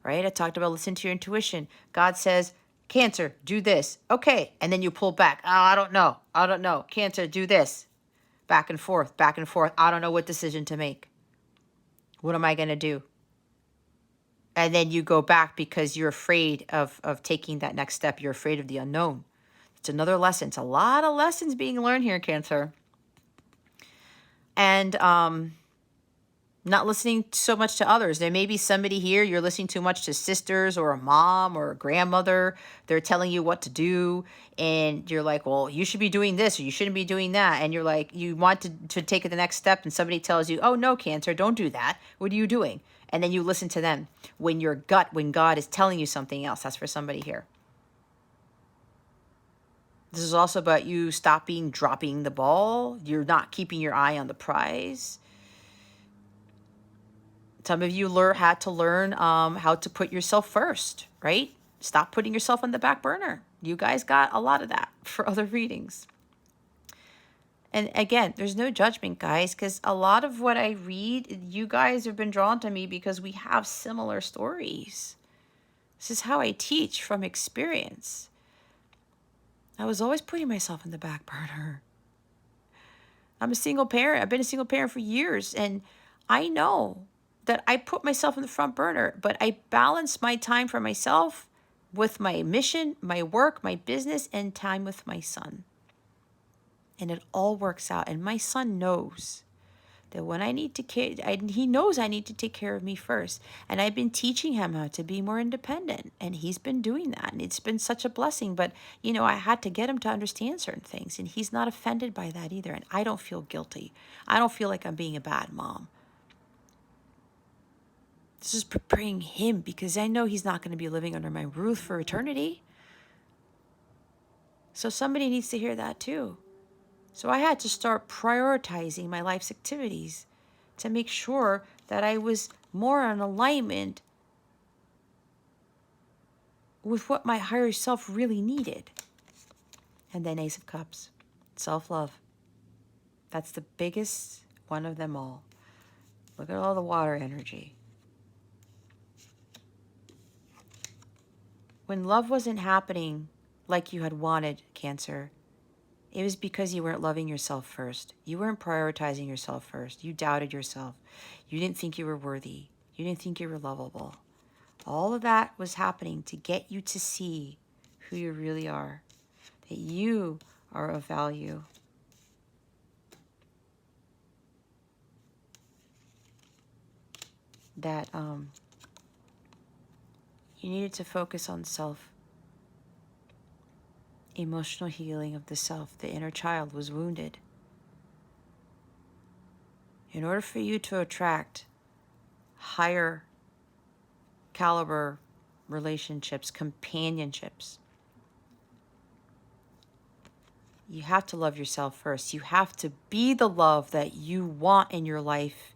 Right? I talked about listen to your intuition. God says, Cancer, do this. Okay. And then you pull back. Oh, I don't know. I don't know. Cancer, do this. Back and forth, back and forth. I don't know what decision to make. What am I going to do? And then you go back because you're afraid of taking that next step. You're afraid of the unknown. It's another lesson. It's a lot of lessons being learned here, Cancer. And not listening so much to others. There may be somebody here, you're listening too much to sisters or a mom or a grandmother. They're telling you what to do. And you're like, well, you should be doing this or you shouldn't be doing that. And you're like, you want to take it the next step. And somebody tells you, oh, no, Cancer, don't do that. What are you doing? And then you listen to them when your gut, when God is telling you something else. That's for somebody here. This is also about you dropping the ball. You're not keeping your eye on the prize. Some of you had to learn how to put yourself first, right? Stop putting yourself on the back burner. You guys got a lot of that for other readings. And again, there's no judgment, guys, because a lot of what I read, you guys have been drawn to me because we have similar stories. This is how I teach from experience. I was always putting myself in the back burner. I'm a single parent. I've been a single parent for years, and I know that I put myself in the front burner, but I balance my time for myself with my mission, my work, my business, and time with my son. And it all works out. And my son knows that when I need to he knows I need to take care of me first. And I've been teaching him how to be more independent. And he's been doing that. And it's been such a blessing. But, I had to get him to understand certain things. And he's not offended by that either. And I don't feel guilty. I don't feel like I'm being a bad mom. This is preparing him because I know he's not going to be living under my roof for eternity. So somebody needs to hear that too. So I had to start prioritizing my life's activities to make sure that I was more in alignment with what my higher self really needed. And then Ace of Cups, self-love. That's the biggest one of them all. Look at all the water energy. When love wasn't happening like you had wanted, Cancer, it was because you weren't loving yourself first. You weren't prioritizing yourself first. You doubted yourself. You didn't think you were worthy. You didn't think you were lovable. All of that was happening to get you to see who you really are, that you are of value. That you needed to focus on self. Emotional healing of the self. The inner child was wounded. In order for you to attract higher caliber relationships, companionships, you have to love yourself first. You have to be the love that you want in your life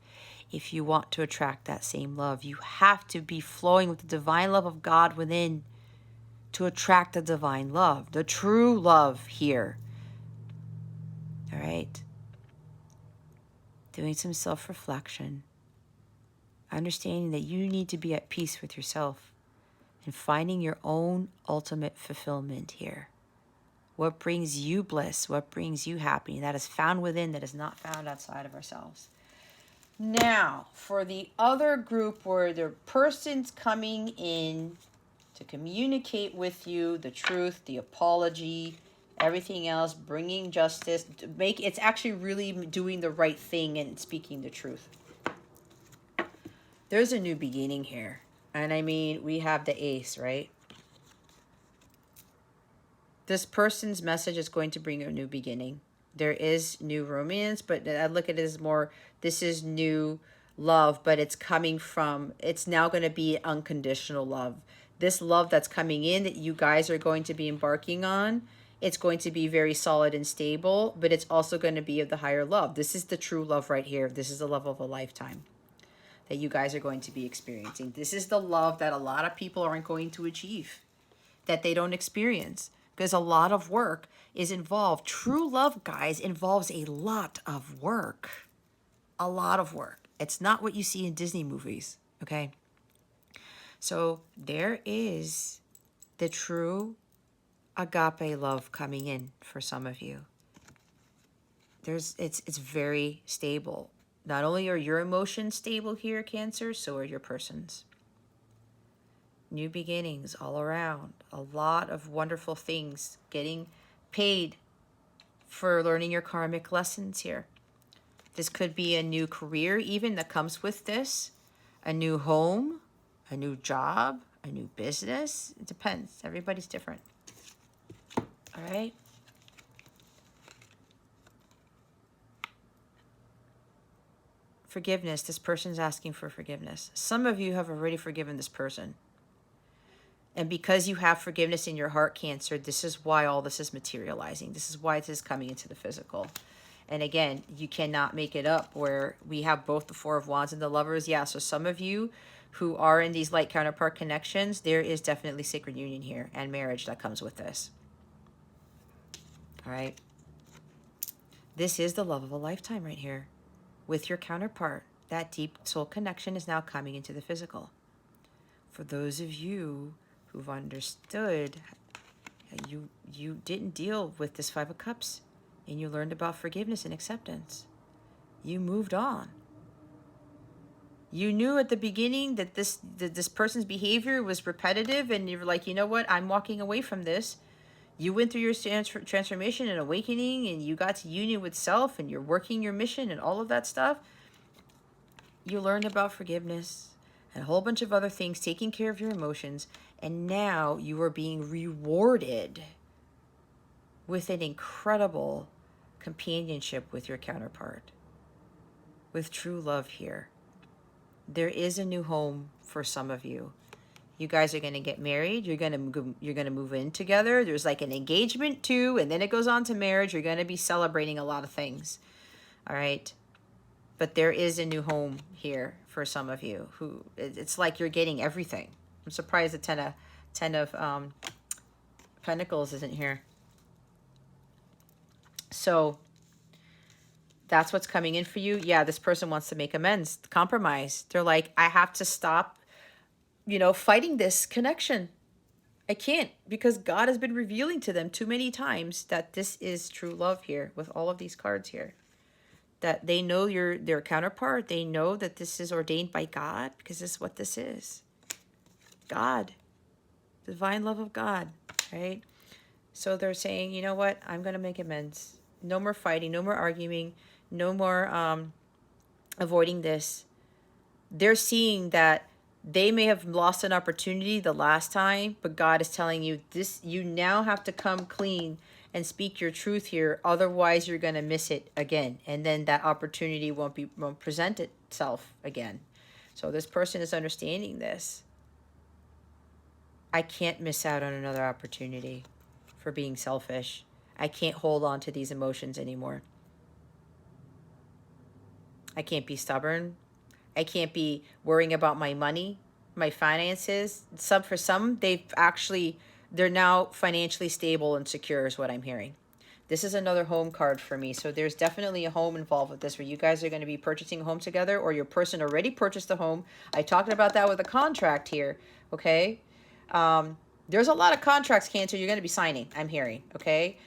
if you want to attract that same love. You have to be flowing with the divine love of God within to attract the divine love, the true love here. All right? Doing some self-reflection. Understanding that you need to be at peace with yourself and finding your own ultimate fulfillment here. what brings you bliss, what brings you happiness. That is found within, that is not found outside of ourselves. Now, for the other group where the person's coming in to communicate with you the truth, the apology, everything else, bringing justice, it's actually really doing the right thing and speaking the truth. There's a new beginning here. And I mean, we have the ace, right? This person's message is going to bring a new beginning. There is new romance, but I look at it as more, this is new love, but it's coming from, it's now going to be unconditional love. This love that's coming in that you guys are going to be embarking on, it's going to be very solid and stable, but it's also going to be of the higher love. This is the true love right here. This is the love of a lifetime that you guys are going to be experiencing. This is the love that a lot of people aren't going to achieve, that they don't experience, because a lot of work is involved. True love, guys, involves a lot of work. A lot of work. It's not what you see in Disney movies, okay? So there is the true agape love coming in for some of you. It's very stable. Not only are your emotions stable here, Cancer, so are your person's. New beginnings all around. A lot of wonderful things. Getting paid for learning your karmic lessons here. This could be a new career even that comes with this. A new home, a new job, a new business. It depends. Everybody's different. All right. Forgiveness. This person's asking for forgiveness. Some of you have already forgiven this person. And because you have forgiveness in your heart, Cancer, this is why all this is materializing. This is why this is coming into the physical. And again, you cannot make it up where we have both the Four of Wands and the Lovers. Yeah, so some of you who are in these light counterpart connections, there is definitely sacred union here and marriage that comes with this. All right. This is the love of a lifetime right here with your counterpart. That deep soul connection is now coming into the physical. For those of you who've understood, you didn't deal with this Five of Cups and you learned about forgiveness and acceptance. You moved on. You knew at the beginning that this person's behavior was repetitive and you were like, you know what, I'm walking away from this. You went through your transformation and awakening and you got to union with self and you're working your mission and all of that stuff. You learned about forgiveness and a whole bunch of other things, taking care of your emotions. And now you are being rewarded with an incredible companionship with your counterpart, with true love here. There is a new home for some of you. You guys are going to get married. You're going to move in together. There's like an engagement too, and then it goes on to marriage. You're going to be celebrating a lot of things. All right. But there is a new home here for some of you who it's like you're getting everything. I'm surprised the Ten of Pentacles isn't here. So that's what's coming in for you. Yeah, this person wants to make amends, compromise. They're like, I have to stop, fighting this connection. I can't, because God has been revealing to them too many times that this is true love here with all of these cards here. That they know you're their counterpart. They know that this is ordained by God, because this is what this is. God. Divine love of God, right? So they're saying, you know what? I'm going to make amends. No more fighting, no more arguing, no more avoiding this. They're seeing that they may have lost an opportunity the last time, but God is telling you this, you now have to come clean and speak your truth here. Otherwise, you're going to miss it again. And then that opportunity won't present itself again. So this person is understanding this. I can't miss out on another opportunity for being selfish. I can't hold on to these emotions anymore. I can't be stubborn. I can't be worrying about my money, my finances. For some, they're now financially stable and secure is what I'm hearing. This is another home card for me. So there's definitely a home involved with this where you guys are going to be purchasing a home together, or your person already purchased a home. I talked about that with a contract here, okay? There's a lot of contracts, Cancer, you're going to be signing, I'm hearing, okay?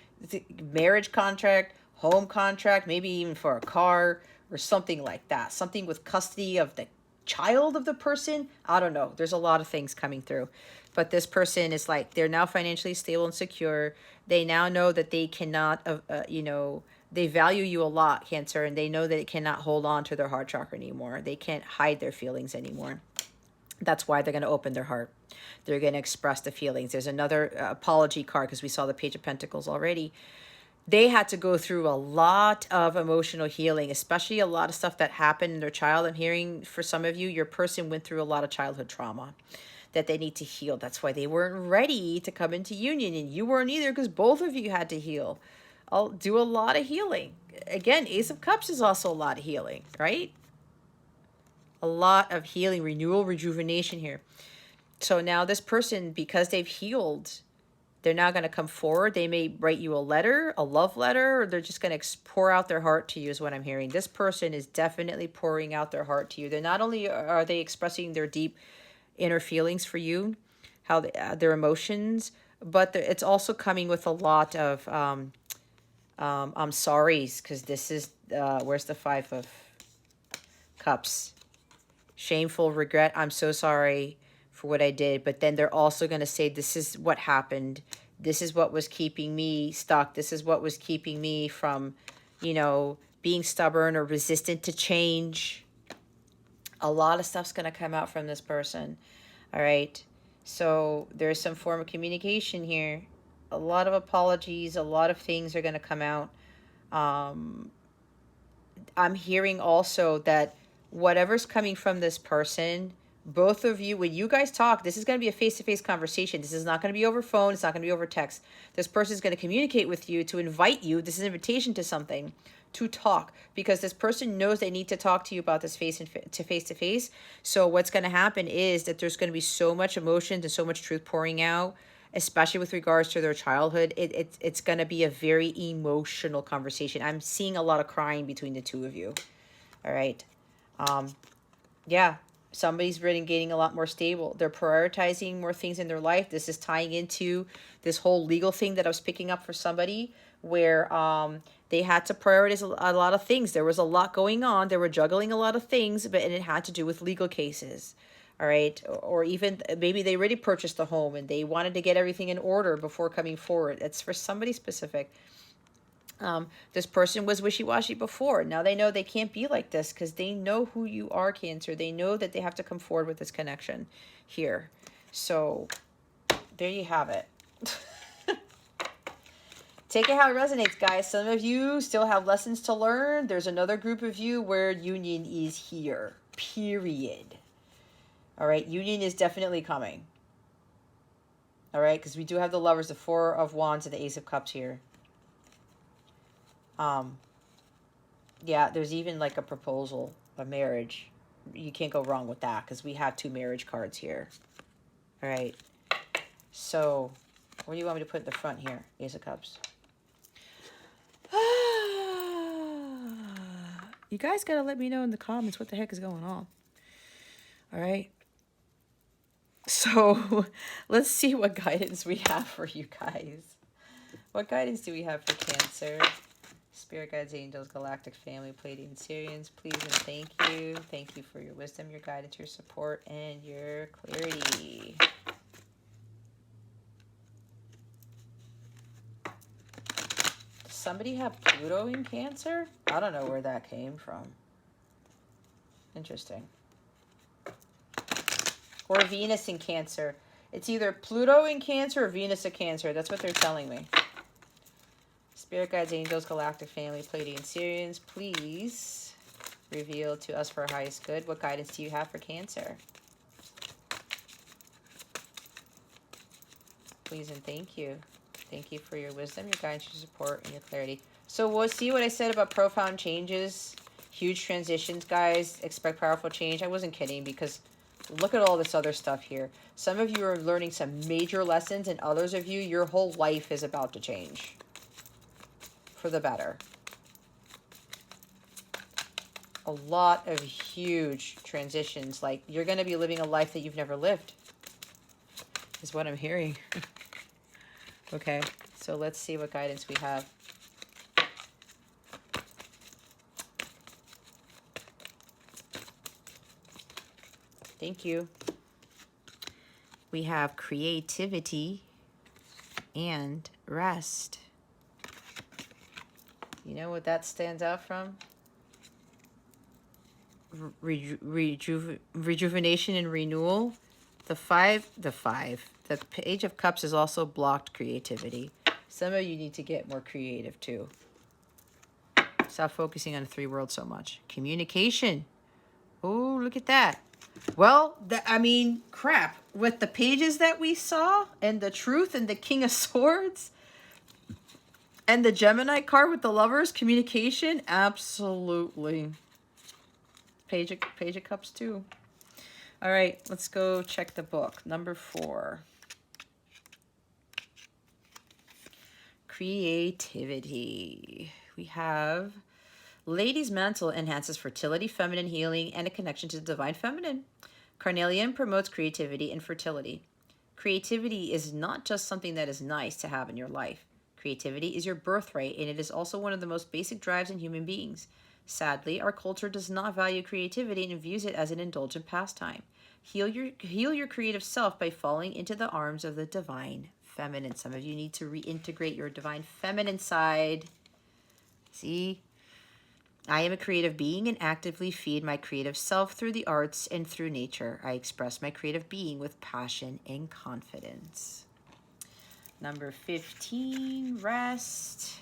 marriage contract, home contract, maybe even for a car or something like that. Something with custody of the child of the person. I don't know. There's a lot of things coming through. But this person is like, they're now financially stable and secure. They now know that they cannot, they value you a lot, Cancer, and they know that it cannot hold on to their heart chakra anymore. They can't hide their feelings anymore. That's why they're going to open their heart. They're going to express the feelings. There's another apology card because we saw the Page of Pentacles already. They had to go through a lot of emotional healing, especially a lot of stuff that happened in their child. I'm hearing for some of you, your person went through a lot of childhood trauma that they need to heal. That's why they weren't ready to come into union, and you weren't either because both of you had to heal. I'll do a lot of healing. Again, Ace of Cups is also a lot of healing, right? A lot of healing, renewal, rejuvenation here. So now this person, because they've healed, they're now going to come forward. They may write you a letter, a love letter, or they're just going to pour out their heart to you is what I'm hearing. This person is definitely pouring out their heart to you. They're not only are they expressing their deep inner feelings for you, how their emotions, but it's also coming with a lot of I'm sorry's, because this is, where's the Five of Cups? Shameful regret. I'm so sorry for what I did. But then they're also going to say, this is what happened. This is what was keeping me stuck. This is what was keeping me from, being stubborn or resistant to change. A lot of stuff's going to come out from this person. All right. So there's some form of communication here. A lot of apologies. A lot of things are going to come out. I'm hearing also that whatever's coming from this person, both of you, when you guys talk, this is going to be a face-to-face conversation. This is not going to be over phone. It's not going to be over text. This person is going to communicate with you to invite you. This is an invitation to something, to talk, because this person knows they need to talk to you about this face-to-face. So what's going to happen is that there's going to be so much emotion and so much truth pouring out, especially with regards to their childhood. It's going to be a very emotional conversation. I'm seeing a lot of crying between the two of you. All right. Yeah, somebody's really getting a lot more stable. They're prioritizing more things in their life. This is tying into this whole legal thing that I was picking up for somebody, where they had to prioritize a lot of things. There was a lot going on. They were juggling a lot of things, and it had to do with legal cases. All right. Or even maybe they already purchased the home and they wanted to get everything in order before coming forward. It's for somebody specific. This person was wishy-washy before. Now they know they can't be like this because they know who you are, Cancer. They know that they have to come forward with this connection here. So there you have it. Take it how it resonates, guys. Some of you still have lessons to learn. There's another group of you where union is here, period. All right, union is definitely coming. All right, because we do have the Lovers, the Four of Wands, and the Ace of Cups here. Yeah, there's even like a proposal, a marriage. You can't go wrong with that because we have two marriage cards here. All right. So, what do you want me to put in the front here? Ace of Cups. You guys got to let me know in the comments what the heck is going on. All right. So, let's see what guidance we have for you guys. What guidance do we have for Cancer? Spirit guides, angels, galactic family, Pleiadian, Sirians, please and thank you. Thank you for your wisdom, your guidance, your support, and your clarity. Does somebody have Pluto in Cancer? I don't know where that came from. Interesting. Or Venus in Cancer. It's either Pluto in Cancer or Venus in Cancer. That's what they're telling me. Spirit guides, angels, galactic family, Pleiadian, Sirians, please reveal to us for our highest good. What guidance do you have for Cancer? Please and thank you. Thank you for your wisdom, your guidance, your support, and your clarity. So we'll see what I said about profound changes, huge transitions, guys. Expect powerful change. I wasn't kidding, because look at all this other stuff here. Some of you are learning some major lessons, and others of you, your whole life is about to change for the better. A lot of huge transitions. Like, you're going to be living a life that you've never lived, is what I'm hearing. Okay, So let's see what guidance we have. Thank you. We have creativity and rest. You know what that stands out from? Rejuvenation and renewal. The Page of Cups is also blocked creativity. Some of you need to get more creative too. Stop focusing on the 3 worlds so much. Communication. Oh, look at that. Well, I mean, crap. With the pages that we saw, and the Truth, and the King of Swords, and the Gemini card with the Lovers, communication, absolutely. Page of Cups too. All right, let's go check the book. Number 4. Creativity. We have Lady's Mantle enhances fertility, feminine healing, and a connection to the divine feminine. Carnelian promotes creativity and fertility. Creativity is not just something that is nice to have in your life. Creativity is your birthright, and it is also one of the most basic drives in human beings. Sadly, our culture does not value creativity and views it as an indulgent pastime. Heal your creative self by falling into the arms of the divine feminine. Some of you need to reintegrate your divine feminine side. See? I am a creative being and actively feed my creative self through the arts and through nature. I express my creative being with passion and confidence. Number 15, rest.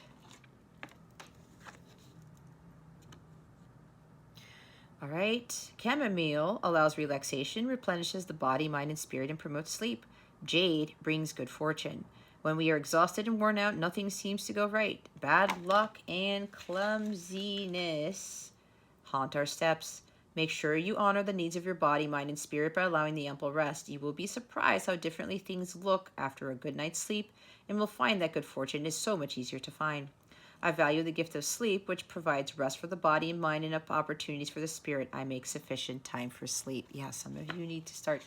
All right. Chamomile allows relaxation, replenishes the body, mind, and spirit, and promotes sleep. Jade brings good fortune. When we are exhausted and worn out, nothing seems to go right. Bad luck and clumsiness haunt our steps. Make sure you honor the needs of your body, mind, and spirit by allowing the ample rest. You will be surprised how differently things look after a good night's sleep, and will find that good fortune is so much easier to find. I value the gift of sleep, which provides rest for the body and mind and opportunities for the spirit. I make sufficient time for sleep. Yeah, some of you need to start.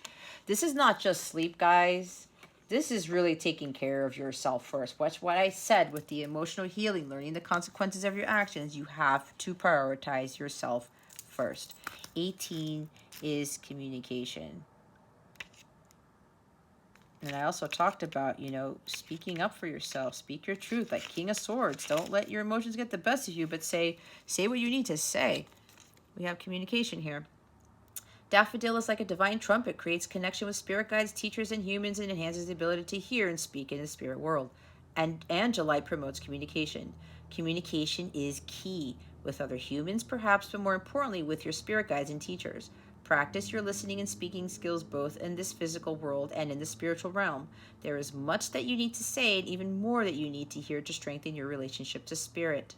This is not just sleep, guys. This is really taking care of yourself first. What's what I said with the emotional healing, learning the consequences of your actions. You have to prioritize yourself first. 18 is communication. And I also talked about, speaking up for yourself. Speak your truth, like King of Swords. Don't let your emotions get the best of you, but say what you need to say. We have communication here. Daffodil is like a divine trumpet, creates connection with spirit guides, teachers, and humans, and enhances the ability to hear and speak in the spirit world. And Angelite promotes communication. Communication is key with other humans, perhaps, but more importantly, with your spirit guides and teachers. Practice your listening and speaking skills both in this physical world and in the spiritual realm. There is much that you need to say and even more that you need to hear to strengthen your relationship to spirit.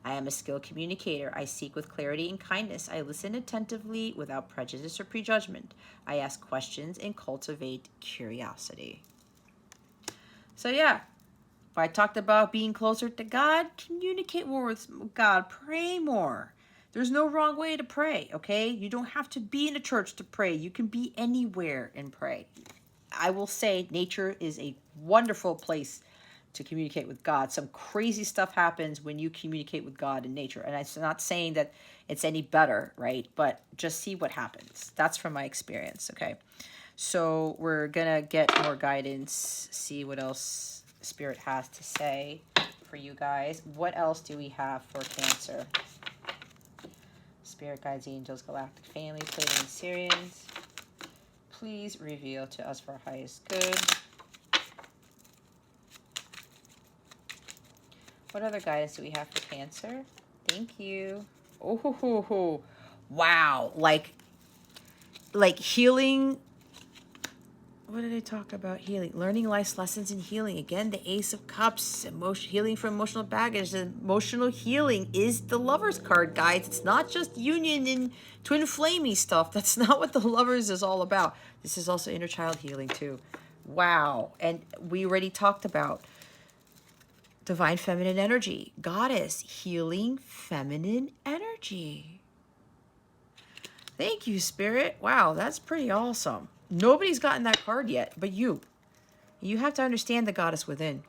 I am a skilled communicator. I seek with clarity and kindness. I listen attentively without prejudice or prejudgment. I ask questions and cultivate curiosity. So yeah, I talked about being closer to God. Communicate more with God. Pray more. There's no wrong way to pray, okay? You don't have to be in a church to pray. You can be anywhere and pray. I will say nature is a wonderful place to communicate with God. Some crazy stuff happens when you communicate with God in nature. And I'm not saying that it's any better, right? But just see what happens. That's from my experience, okay? So we're going to get more guidance, see what else Spirit has to say for you guys. What else do we have for Cancer? Spirit guides, angels, galactic family, Pleiadian Syrians. Please reveal to us for our highest good. What other guidance do we have for Cancer? Thank you. Oh, wow. Like healing. What did I talk about? Healing. Learning life's lessons in healing. Again, the Ace of Cups. Healing from emotional baggage. Emotional healing is the Lovers card, guys. It's not just union and twin flamey stuff. That's not what the Lovers is all about. This is also inner child healing, too. Wow. And we already talked about divine feminine energy. Goddess, healing feminine energy. Thank you, Spirit. Wow, that's pretty awesome. Nobody's gotten that card yet, but you. You have to understand the goddess within.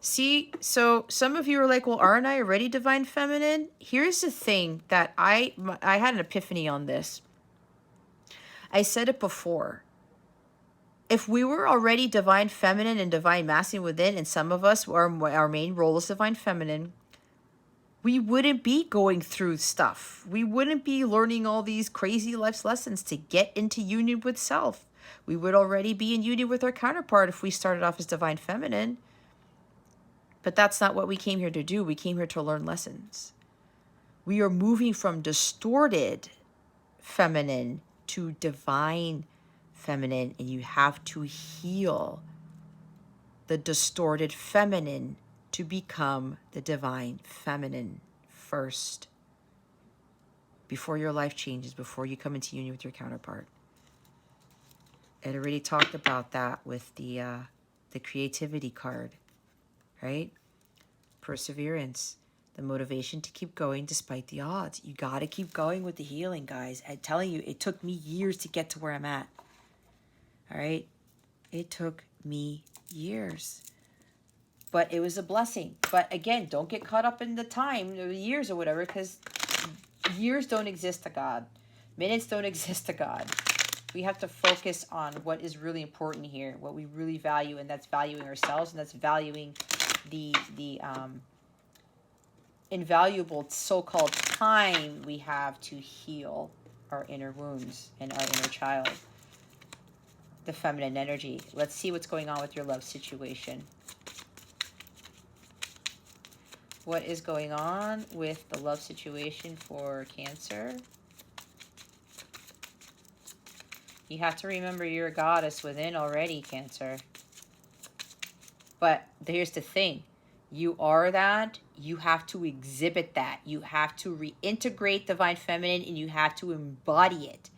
See, so some of you are like, well, aren't I already divine feminine? Here's the thing that I had an epiphany on this. I said it before. If we were already divine feminine and divine masculine within, and some of us, our main role is divine feminine, we wouldn't be going through stuff. We wouldn't be learning all these crazy life's lessons to get into union with self. We would already be in union with our counterpart if we started off as divine feminine. But that's not what we came here to do. We came here to learn lessons. We are moving from distorted feminine to divine feminine, and you have to heal the distorted feminine to become the divine feminine first, before your life changes, before you come into union with your counterpart. I already talked about that with the creativity card, right? Perseverance, the motivation to keep going despite the odds. You got to keep going with the healing, guys. I'm telling you, it took me years to get to where I'm at. All right? It took me years. But it was a blessing. But again, don't get caught up in the time, the years or whatever, because years don't exist to God. Minutes don't exist to God. We have to focus on what is really important here, what we really value, and that's valuing ourselves, and that's valuing the invaluable so-called time we have to heal our inner wounds and our inner child, the feminine energy. Let's see what's going on with your love situation. What is going on with the love situation for Cancer? You have to remember you're a goddess within already, Cancer. But here's the thing. You are that. You have to exhibit that. You have to reintegrate divine feminine, and you have to embody it.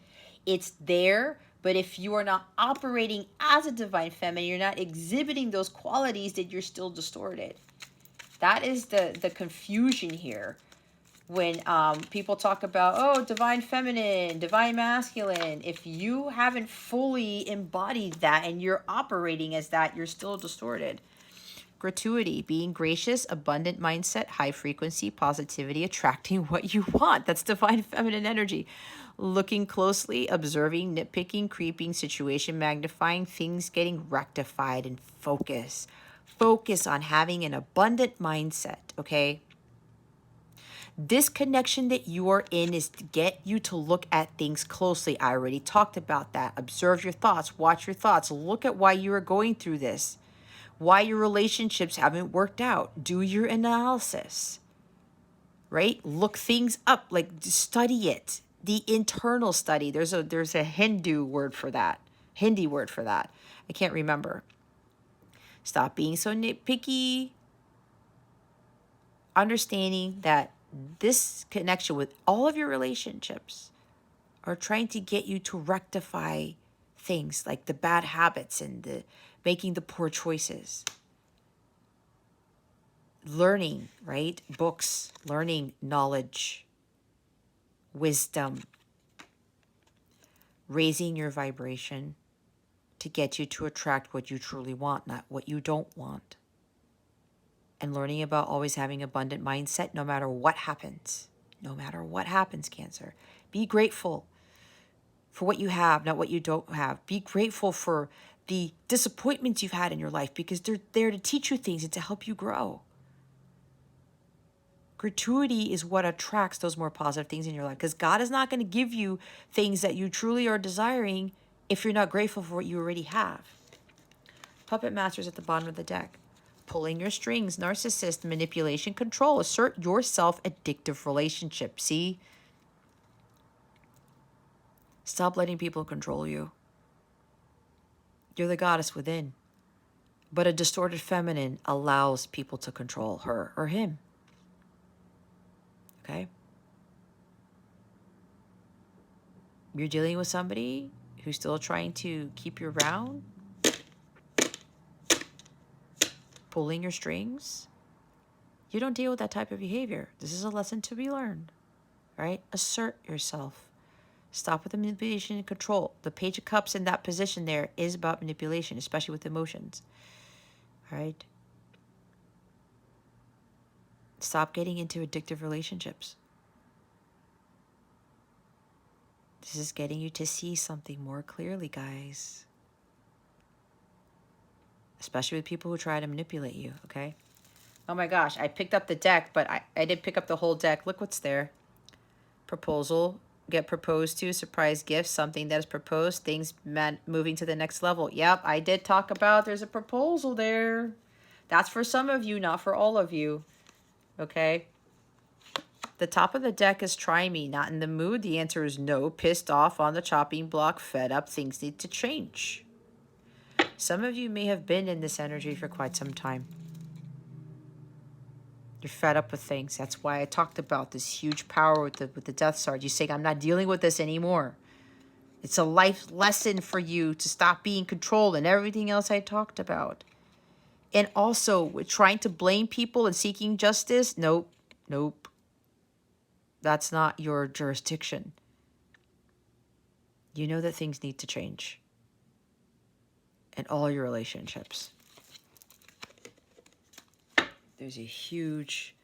It's there, but if you are not operating as a divine feminine, you're not exhibiting those qualities, that you're still distorted. That is the confusion here. When people talk about, oh, divine feminine, divine masculine, if you haven't fully embodied that and you're operating as that, you're still distorted. Gratuity, being gracious, abundant mindset, high frequency, positivity, attracting what you want. That's divine feminine energy. Looking closely, observing, nitpicking, creeping, situation magnifying, things getting rectified, and focus. Focus on having an abundant mindset, okay? This connection that you are in is to get you to look at things closely. I already talked about that. Observe your thoughts, watch your thoughts, look at why you are going through this, why your relationships haven't worked out. Do your analysis, right? Look things up, like study it. The internal study. There's a Hindu word for that. Hindi word for that. I can't remember. Stop being so nitpicky. Understanding that this connection with all of your relationships are trying to get you to rectify things like the bad habits and the making the poor choices. Learning, right? Books, learning, knowledge, wisdom, raising your vibration to get you to attract what you truly want, not what you don't want. And learning about always having abundant mindset no matter what happens. No matter what happens, Cancer. Be grateful for what you have, not what you don't have. Be grateful for the disappointments you've had in your life, because they're there to teach you things and to help you grow. Gratuity is what attracts those more positive things in your life, because God is not going to give you things that you truly are desiring if you're not grateful for what you already have. Puppet Masters at the bottom of the deck. Pulling your strings, narcissist, manipulation, control. Assert yourself, addictive relationship. See? Stop letting people control you. You're the goddess within. But a distorted feminine allows people to control her or him. Okay? You're dealing with somebody who's still trying to keep you around, pulling your strings. You don't deal with that type of behavior. This is a lesson to be learned, right? Assert yourself. Stop with the manipulation and control. The Page of Cups in that position there is about manipulation, especially with emotions, all right? Stop getting into addictive relationships. This is getting you to see something more clearly, guys. Especially with people who try to manipulate you, okay? Oh my gosh, I picked up the deck, but I did pick up the whole deck. Look what's there. Proposal, get proposed to, surprise gift, something that is proposed, things moving to the next level. Yep, I did talk about there's a proposal there. That's for some of you, not for all of you, okay? The top of the deck is try me, not in the mood. The answer is no, pissed off, on the chopping block, fed up, things need to change. Some of you may have been in this energy for quite some time. You're fed up with things. That's why I talked about this huge power with the Death Star. You saying, I'm not dealing with this anymore. It's a life lesson for you to stop being controlled and everything else I talked about. And also, with trying to blame people and seeking justice, nope, nope. That's not your jurisdiction. You know that things need to change in all your relationships. There's a huge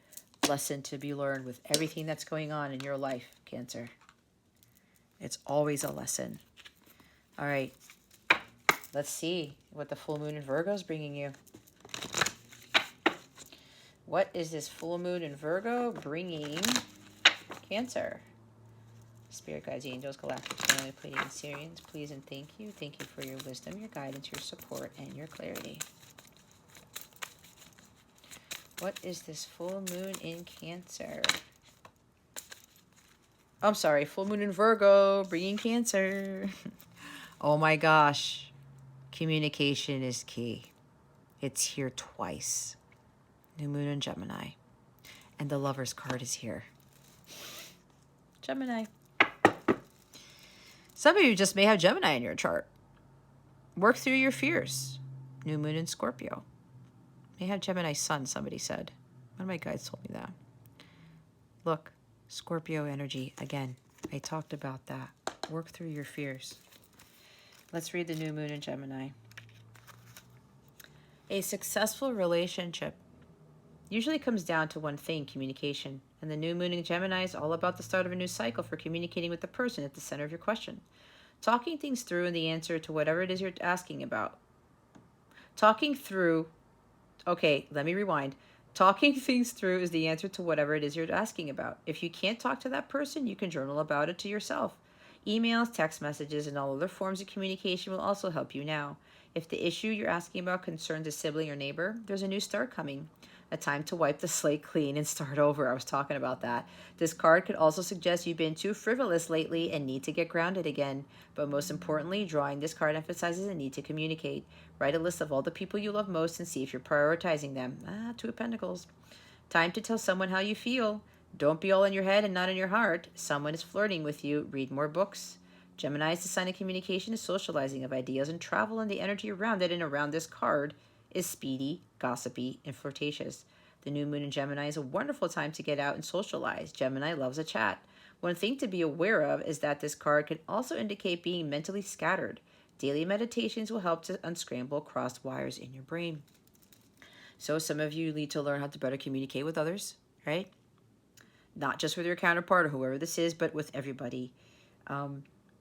lesson to be learned with everything that's going on in your life, Cancer. It's always a lesson. All right. Let's see what the full moon in Virgo is bringing you. What is this full moon in Virgo bringing Cancer? Spirit guides, angels, galactic family, Pleiadian, Syrians, please and thank you. Thank you for your wisdom, your guidance, your support, and your clarity. What is this full moon in Cancer? I'm sorry, full moon in Virgo, bringing Cancer. Oh my gosh. Communication is key. It's here twice. New moon in Gemini. And the Lover's card is here. Gemini. Some of you just may have Gemini in your chart. Work through your fears. New moon in Scorpio. May have Gemini sun, somebody said. One of my guides told me that. Look, Scorpio energy. Again, I talked about that. Work through your fears. Let's read the new moon in Gemini. A successful relationship usually comes down to one thing, communication. And the new moon in Gemini is all about the start of a new cycle for communicating with the person at the center of your question. Talking things through and the answer to whatever it is you're asking about. Talking through, okay, let me rewind. Talking things through is the answer to whatever it is you're asking about. If you can't talk to that person, you can journal about it to yourself. Emails, text messages, and all other forms of communication will also help you now. If the issue you're asking about concerns a sibling or neighbor, there's a new start coming. A time to wipe the slate clean and start over. I was talking about that. This card could also suggest you've been too frivolous lately and need to get grounded again. But most importantly, drawing this card emphasizes a need to communicate. Write a list of all the people you love most and see if you're prioritizing them. Two of Pentacles. Time to tell someone how you feel. Don't be all in your head and not in your heart. Someone is flirting with you. Read more books. Gemini is the sign of communication, is socializing of ideas and travel, and the energy around it and around this card is speedy, gossipy, and flirtatious. The new moon in Gemini is a wonderful time to get out and socialize. Gemini loves a chat. One thing to be aware of is that this card can also indicate being mentally scattered. Daily meditations will help to unscramble crossed wires in your brain. So some of you need to learn how to better communicate with others, right? Not just with your counterpart or whoever this is, but with everybody.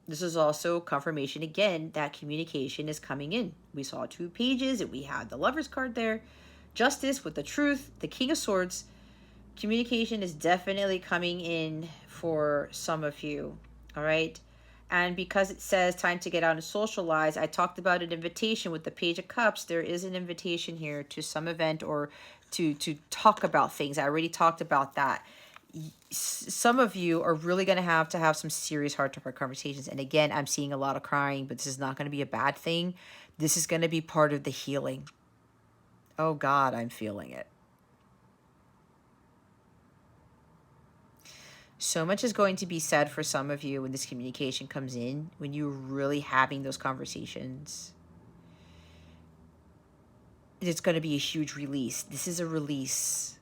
This is also confirmation again that communication is coming in. We saw 2 pages and we had the Lover's card there. Justice with the Truth, the King of Swords. Communication is definitely coming in for some of you, all right? And because it says time to get out and socialize, I talked about an invitation with the Page of Cups. There is an invitation here to some event or to talk about things. I already talked about that. Some of you are really going to have some serious heart-to-heart conversations. And again, I'm seeing a lot of crying, but this is not going to be a bad thing. This is going to be part of the healing. Oh God, I'm feeling it. So much is going to be said for some of you when this communication comes in, when you're really having those conversations. It's going to be a huge release. This is a release.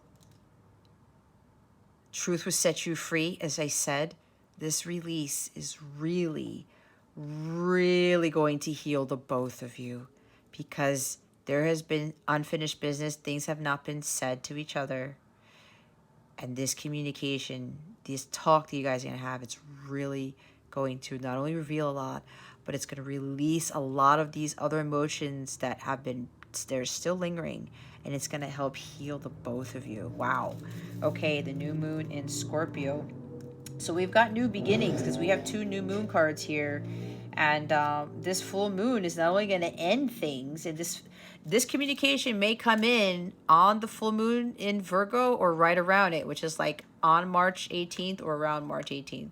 Truth will set you free. As I said, this release is really, really going to heal the both of you because there has been unfinished business. Things have not been said to each other. And this communication, this talk that you guys are going to have, it's really going to not only reveal a lot, but it's going to release a lot of these other emotions that have been, they're still lingering. And it's going to help heal the both of you. Wow. Okay, the new moon in Scorpio. So we've got new beginnings because we have 2 new moon cards here. And this full moon is not only going to end things, and this communication may come in on the full moon in Virgo or right around it, which is like on March 18th or around March 18th.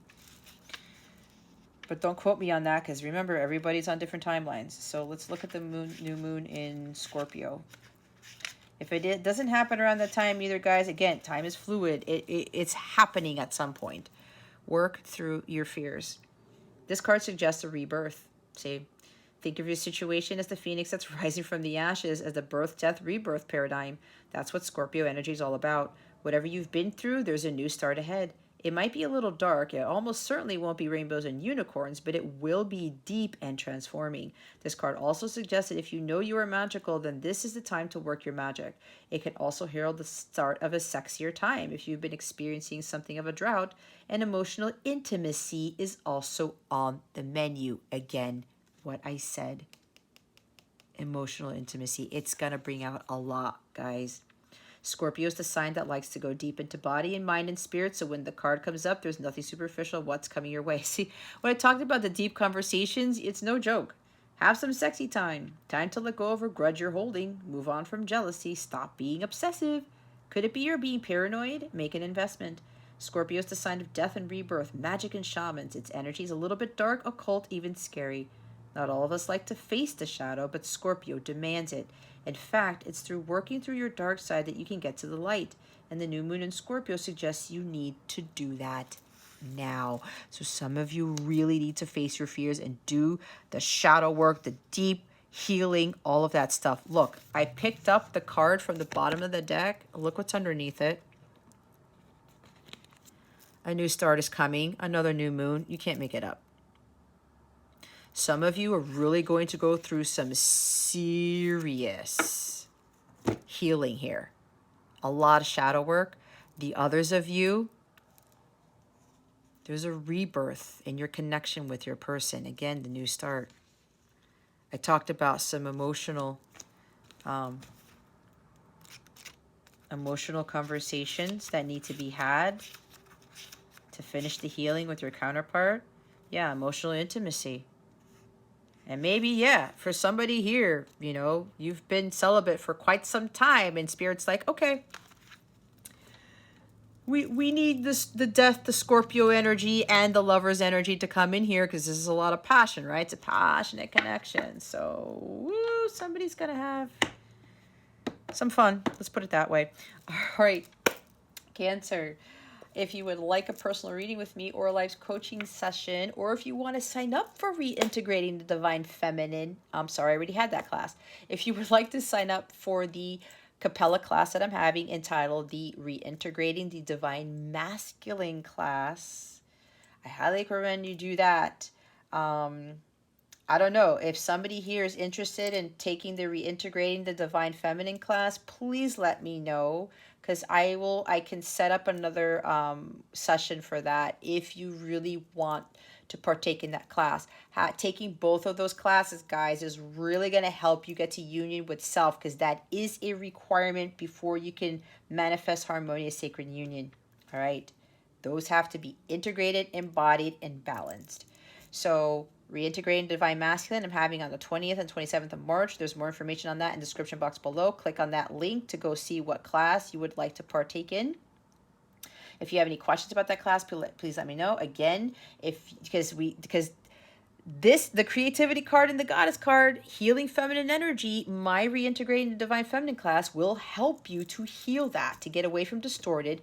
But don't quote me on that, because remember, everybody's on different timelines. So let's look at the new moon in Scorpio. If it doesn't happen around that time either, guys, again, time is fluid. It's happening at some point. Work through your fears. This card suggests a rebirth. See, think of your situation as the phoenix that's rising from the ashes, as the birth, death, rebirth paradigm. That's what Scorpio energy is all about. Whatever you've been through, there's a new start ahead. It might be a little dark. It almost certainly won't be rainbows and unicorns, but it will be deep and transforming. This card also suggests that if you know you are magical, then this is the time to work your magic. It can also herald the start of a sexier time. If you've been experiencing something of a drought, and emotional intimacy is also on the menu. Again, what I said, emotional intimacy. It's going to bring out a lot, guys. Scorpio is the sign that likes to go deep into body and mind and spirit. So when the card comes up, there's nothing superficial. What's coming your way? See, when I talked about the deep conversations, it's no joke. Have some sexy time. Time to let go of a grudge you're holding. Move on from jealousy. Stop being obsessive. Could it be you're being paranoid? Make an investment. Scorpio is the sign of death and rebirth, magic and shamans. Its energy is a little bit dark, occult, even scary. Not all of us like to face the shadow, but Scorpio demands it. In fact, it's through working through your dark side that you can get to the light. And the new moon in Scorpio suggests you need to do that now. So some of you really need to face your fears and do the shadow work, the deep healing, all of that stuff. Look, I picked up the card from the bottom of the deck. Look what's underneath it. A new start is coming, another new moon. You can't make it up. Some of you are really going to go through some serious healing here. A lot of shadow work. The others of you, there's a rebirth in your connection with your person. Again, the new start. I talked about some emotional conversations that need to be had to finish the healing with your counterpart. Yeah, emotional intimacy. And maybe, yeah, for somebody here, you know, you've been celibate for quite some time, and Spirit's like, okay, we need the death, the Scorpio energy, and the lover's energy to come in here, because this is a lot of passion, right? It's a passionate connection. So, woo, somebody's going to have some fun. Let's put it that way. All right, Cancer. If you would like a personal reading with me or a live coaching session, or if you want to sign up for Reintegrating the Divine Feminine, I'm sorry, I already had that class. If you would like to sign up for the Capella class that I'm having entitled the Reintegrating the Divine Masculine class, I highly recommend you do that. I don't know, if somebody here is interested in taking the Reintegrating the Divine Feminine class, please let me know, because I can set up another session for that if you really want to partake in that class. Taking both of those classes, guys, is really going to help you get to union with self, because that is a requirement before you can manifest harmonious sacred union. All right, those have to be integrated, embodied, and balanced. So Reintegrating Divine Masculine, I'm having on the 20th and 27th of March. There's more information on that in the description box below. Click on that link to go see what class you would like to partake in. If you have any questions about that class, please let me know. Again, because the creativity card and the goddess card, healing feminine energy, my Reintegrating the Divine Feminine class will help you to heal that, to get away from distorted,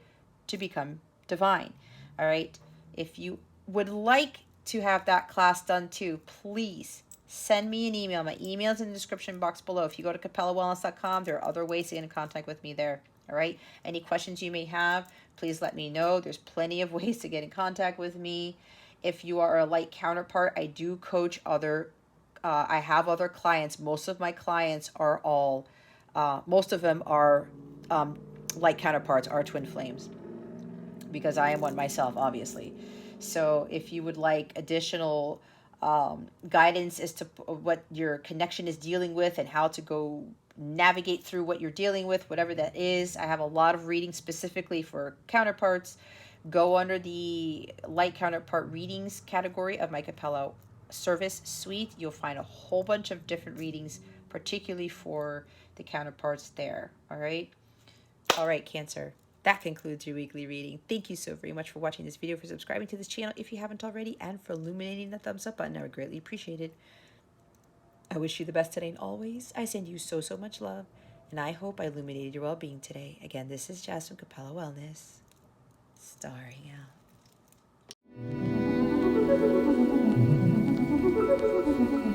to become divine. All right. If you would like to have that class done too, please send me an email. My email is in the description box below. If you go to capellawellness.com, there are other ways to get in contact with me there. All right. Any questions you may have, please let me know. There's plenty of ways to get in contact with me. If you are a light counterpart, I do coach I have other clients. Most of my clients are most of them are light counterparts, are twin flames. because I am one myself, obviously. So if you would like additional guidance as to what your connection is dealing with and how to go navigate through what you're dealing with, whatever that is, I have a lot of readings specifically for counterparts. Go under the light counterpart readings category of my Capella service suite. You'll find a whole bunch of different readings, particularly for the counterparts there. All right. All right, Cancer. That concludes your weekly reading. Thank you so very much for watching this video, for subscribing to this channel if you haven't already, and for illuminating the thumbs up button. I would greatly appreciate it. I wish you the best today and always. I send you so, so much love, and I hope I illuminated your well-being today. Again, this is Jazz from Capella Wellness, starring out.